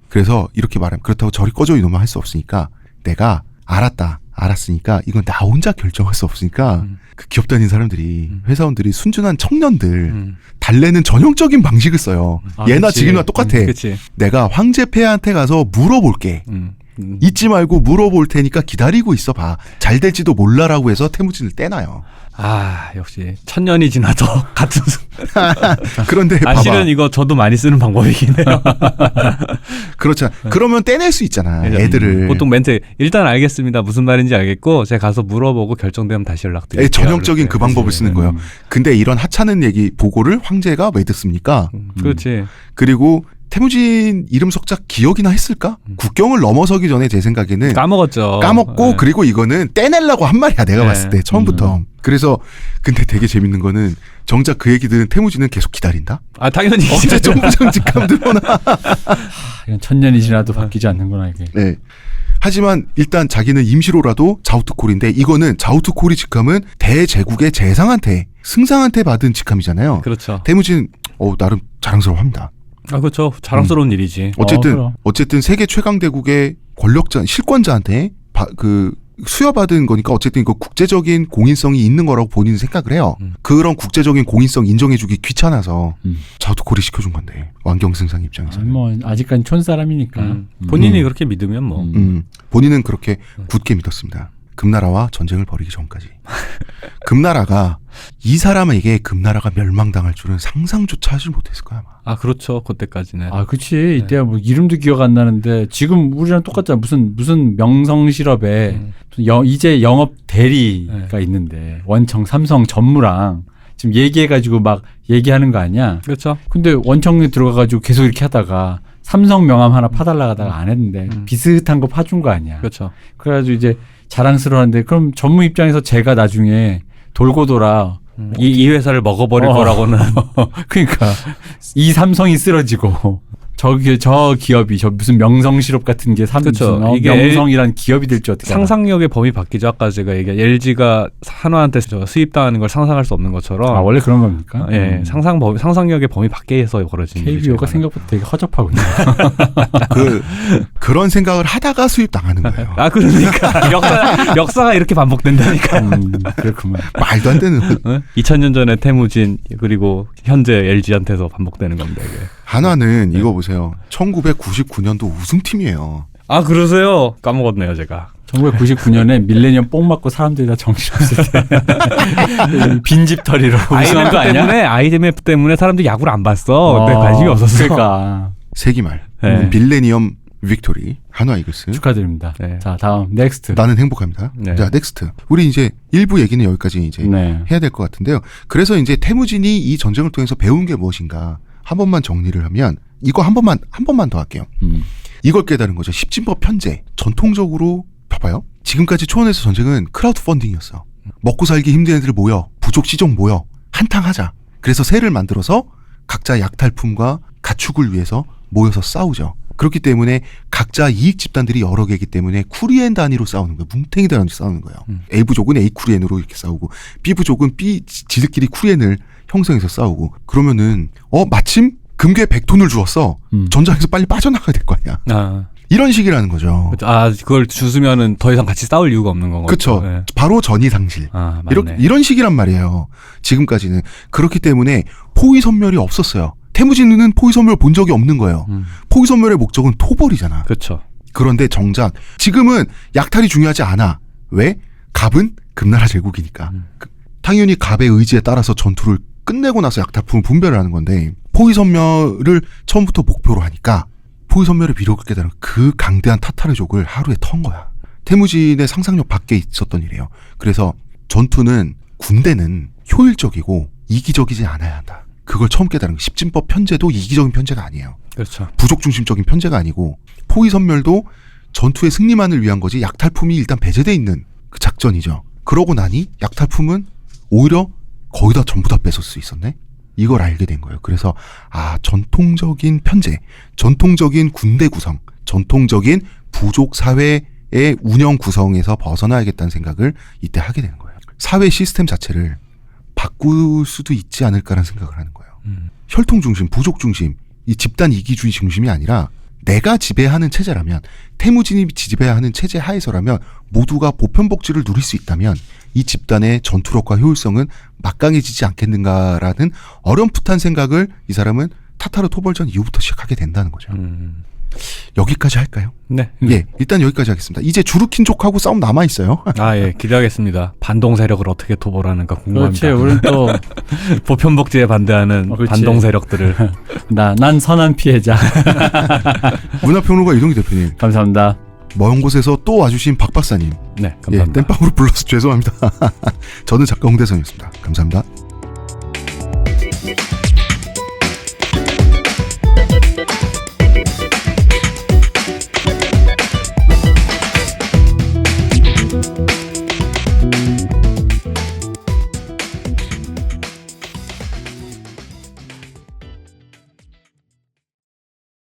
그래서 이렇게 말하면 그렇다고 저리 꺼져 이놈아 할 수 없으니까 내가 알았으니까 이건 나 혼자 결정할 수 없으니까 그 기업 다니는 사람들이 회사원들이 순진한 청년들 달래는 전형적인 방식을 써요. 얘나 그치. 지금과 똑같아. 그치. 내가 황제 폐하한테 가서 물어볼게. 잊지 말고 물어볼 테니까 기다리고 있어봐. 잘 될지도 몰라라고 해서 태무진을 떼놔요. 역시 천년이 지나도 같은. 그런데 봐봐. 실은 이거 저도 많이 쓰는 방법이긴 해요. 그렇잖아. 그러면 떼낼 수 있잖아. 애들을. 보통 멘트 일단 알겠습니다. 무슨 말인지 알겠고 제가 가서 물어보고 결정되면 다시 연락드릴게요. 전형적인 그 방법을 그치. 쓰는 거예요. 근데 이런 하찮은 얘기 보고를 황제가 왜 듣습니까? 그렇지. 그리고 태무진 이름 석자 기억이나 했을까? 국경을 넘어서기 전에 제 생각에는 까먹었죠. 까먹고 네. 그리고 이거는 떼내려고 한 말이야. 내가 네. 봤을 때 처음부터. 그래서 근데 되게 재밌는 거는 정작 그 얘기 들은 태무진은 계속 기다린다. 당연히. 언제 정부장 직감 들어오나. 이건 천년이 지나도 바뀌지 않는구나 이게. 네. 하지만 일단 자기는 임시로라도 자우트콜인데 이거는 자우트콜이 직함은 대제국의 재상한테 승상한테 받은 직함이잖아요. 그렇죠. 태무진 나름 자랑스러워합니다. 그렇죠. 자랑스러운 일이지. 어쨌든 세계 최강 대국의 권력자 실권자한테 수여받은 거니까 어쨌든 이거 국제적인 공인성이 있는 거라고 본인은 생각을 해요. 그런 국제적인 공인성 인정해주기 귀찮아서 자우트콜이 시켜준 건데 왕경승상 입장에서 아직까지 촌사람이니까 본인이 그렇게 믿으면 뭐. 본인은 그렇게 굳게 믿었습니다. 금나라와 전쟁을 벌이기 전까지. 금나라가 이 사람에게 금나라가 멸망당할 줄은 상상조차 하지 못했을 거야. 아마. 그렇죠. 그때까지는. 그치. 이때야 뭐 이름도 기억 안 나는데 지금 우리랑 똑같잖아. 무슨 명성실업에 이제 영업 대리가 있는데 원청 삼성 전무랑 지금 얘기해가지고 막 얘기하는 거 아니야. 그렇죠. 근데 원청에 들어가가지고 계속 이렇게 하다가 삼성 명함 하나 파달라고 하다가 안 했는데 비슷한 거 파준 거 아니야. 그렇죠. 그래가지고 이제 자랑스러워하는데 그럼 전무 입장에서 제가 나중에 돌고 돌아 이 회사를 먹어버릴 거라고는. 그러니까 이 삼성이 쓰러지고 저 기업이 저 무슨 명성 시럽 같은 게 그쵸. 이게 이게 명성이란 기업이 될지 어떻게 알아? 상상력의 범위 바뀌죠. 아까 제가 얘기한 LG가 한화한테 수입당하는 걸 상상할 수 없는 것처럼. 아 원래 그런 겁니까? 예, 상상력의 범위 밖에서 벌어지는 일이죠, KBO가 이거는. 생각보다 되게 허접하군요. 그런 생각을 하다가 수입 당하는 거예요. 아 그러니까 역사가 이렇게 반복된다니까. 그렇구만. 말도 안 되는. 2000년 전에 태무진 그리고 현재 LG한테서 반복되는 겁니다. 이게. 한화는 이거 보세요. 1999년도 우승팀이에요. 아 그러세요? 까먹었네요 제가. 1999년에 밀레니엄 뽕 맞고 사람들이 다 정신없을 때 빈집털이로 우승한 거 아니야? IMF 때문에 사람들이 야구를 안 봤어. 근데 관심이 없었어. 그러니까 세기말. 네. 밀레니엄 빅토리 한화 이글스. 축하드립니다. 네. 자 다음 넥스트. 나는 행복합니다. 네. 자 넥스트. 우리 이제 1부 얘기는 여기까지 이제 네. 해야 될 것 같은데요. 그래서 이제 태무진이 이 전쟁을 통해서 배운 게 무엇인가 한 번만 정리를 하면 이거 한 번만 더 할게요. 이걸 깨달은 거죠. 십진법 편제. 전통적으로 봐봐요. 지금까지 초원에서 전쟁은 크라우드 펀딩이었어. 먹고 살기 힘든 애들 모여. 부족 시종 모여. 한탕 하자. 그래서 세를 만들어서 각자 약탈품과 가축을 위해서 모여서 싸우죠. 그렇기 때문에 각자 이익 집단들이 여러 개이기 때문에 쿠리엔 단위로 싸우는 거예요. 뭉탱이 단위로 싸우는 거예요. A부족은 A 쿠리엔으로 이렇게 싸우고 B부족은 B 지들끼리 쿠리엔을 형성해서 싸우고 그러면은 마침 금괴 100톤을 주었어. 전장에서 빨리 빠져나가야 될 거 아니야. 아, 이런 식이라는 거죠. 아 그걸 주스면은 더 이상 같이 싸울 이유가 없는 건가요? 그렇죠. 네. 바로 전이상실. 아 맞네. 이런 식이란 말이에요. 지금까지는. 그렇기 때문에 포위선멸이 없었어요. 태무진은 포위선멸 본 적이 없는 거예요. 포위선멸의 목적은 토벌이잖아. 그렇죠. 그런데 정작 지금은 약탈이 중요하지 않아. 왜? 갑은 금나라 제국이니까. 당연히 갑의 의지에 따라서 전투를 끝내고 나서 약탈품을 분별을 하는 건데 포위선멸을 처음부터 목표로 하니까 포위선멸의 위력을 깨달은 그 강대한 타타르족을 하루에 턴 거야. 태무진의 상상력 밖에 있었던 일이에요. 그래서 전투는 군대는 효율적이고 이기적이지 않아야 한다. 그걸 처음 깨달은 십진법 편제도 이기적인 편제가 아니에요. 그렇죠. 부족 중심적인 편제가 아니고 포위선멸도 전투의 승리만을 위한 거지 약탈품이 일단 배제돼 있는 그 작전이죠. 그러고 나니 약탈품은 오히려 거의 다 전부 다 뺏을 수 있었네. 이걸 알게 된 거예요. 그래서 전통적인 편제, 전통적인 군대 구성, 전통적인 부족 사회의 운영 구성에서 벗어나야겠다는 생각을 이때 하게 되는 거예요. 사회 시스템 자체를 바꿀 수도 있지 않을까라는 생각을 하는 거예요. 혈통 중심, 부족 중심, 이 집단 이기주의 중심이 아니라 내가 지배하는 체제라면, 태무진이 지배하는 체제 하에서라면 모두가 보편복지를 누릴 수 있다면 이 집단의 전투력과 효율성은 막강해지지 않겠는가라는 어렴풋한 생각을 이 사람은 타타르 토벌전 이후부터 시작하게 된다는 거죠. 여기까지 할까요? 네. 예, 일단 여기까지 하겠습니다. 이제 주루킨족하고 싸움 남아있어요. 아, 예, 기대하겠습니다. 반동 세력을 어떻게 토벌하는가 궁금합니다. 그렇지. 우리는 또 보편복지에 반대하는 그렇지. 반동 세력들을. 난 선한 피해자. 문화평론가 이동기 대표님, 감사합니다. 먼 곳에서 또 와주신 박 박사님, 네, 예, 감사합니다. 땜빵으로 불러서 죄송합니다. 저는 작가 홍대선이었습니다. 감사합니다.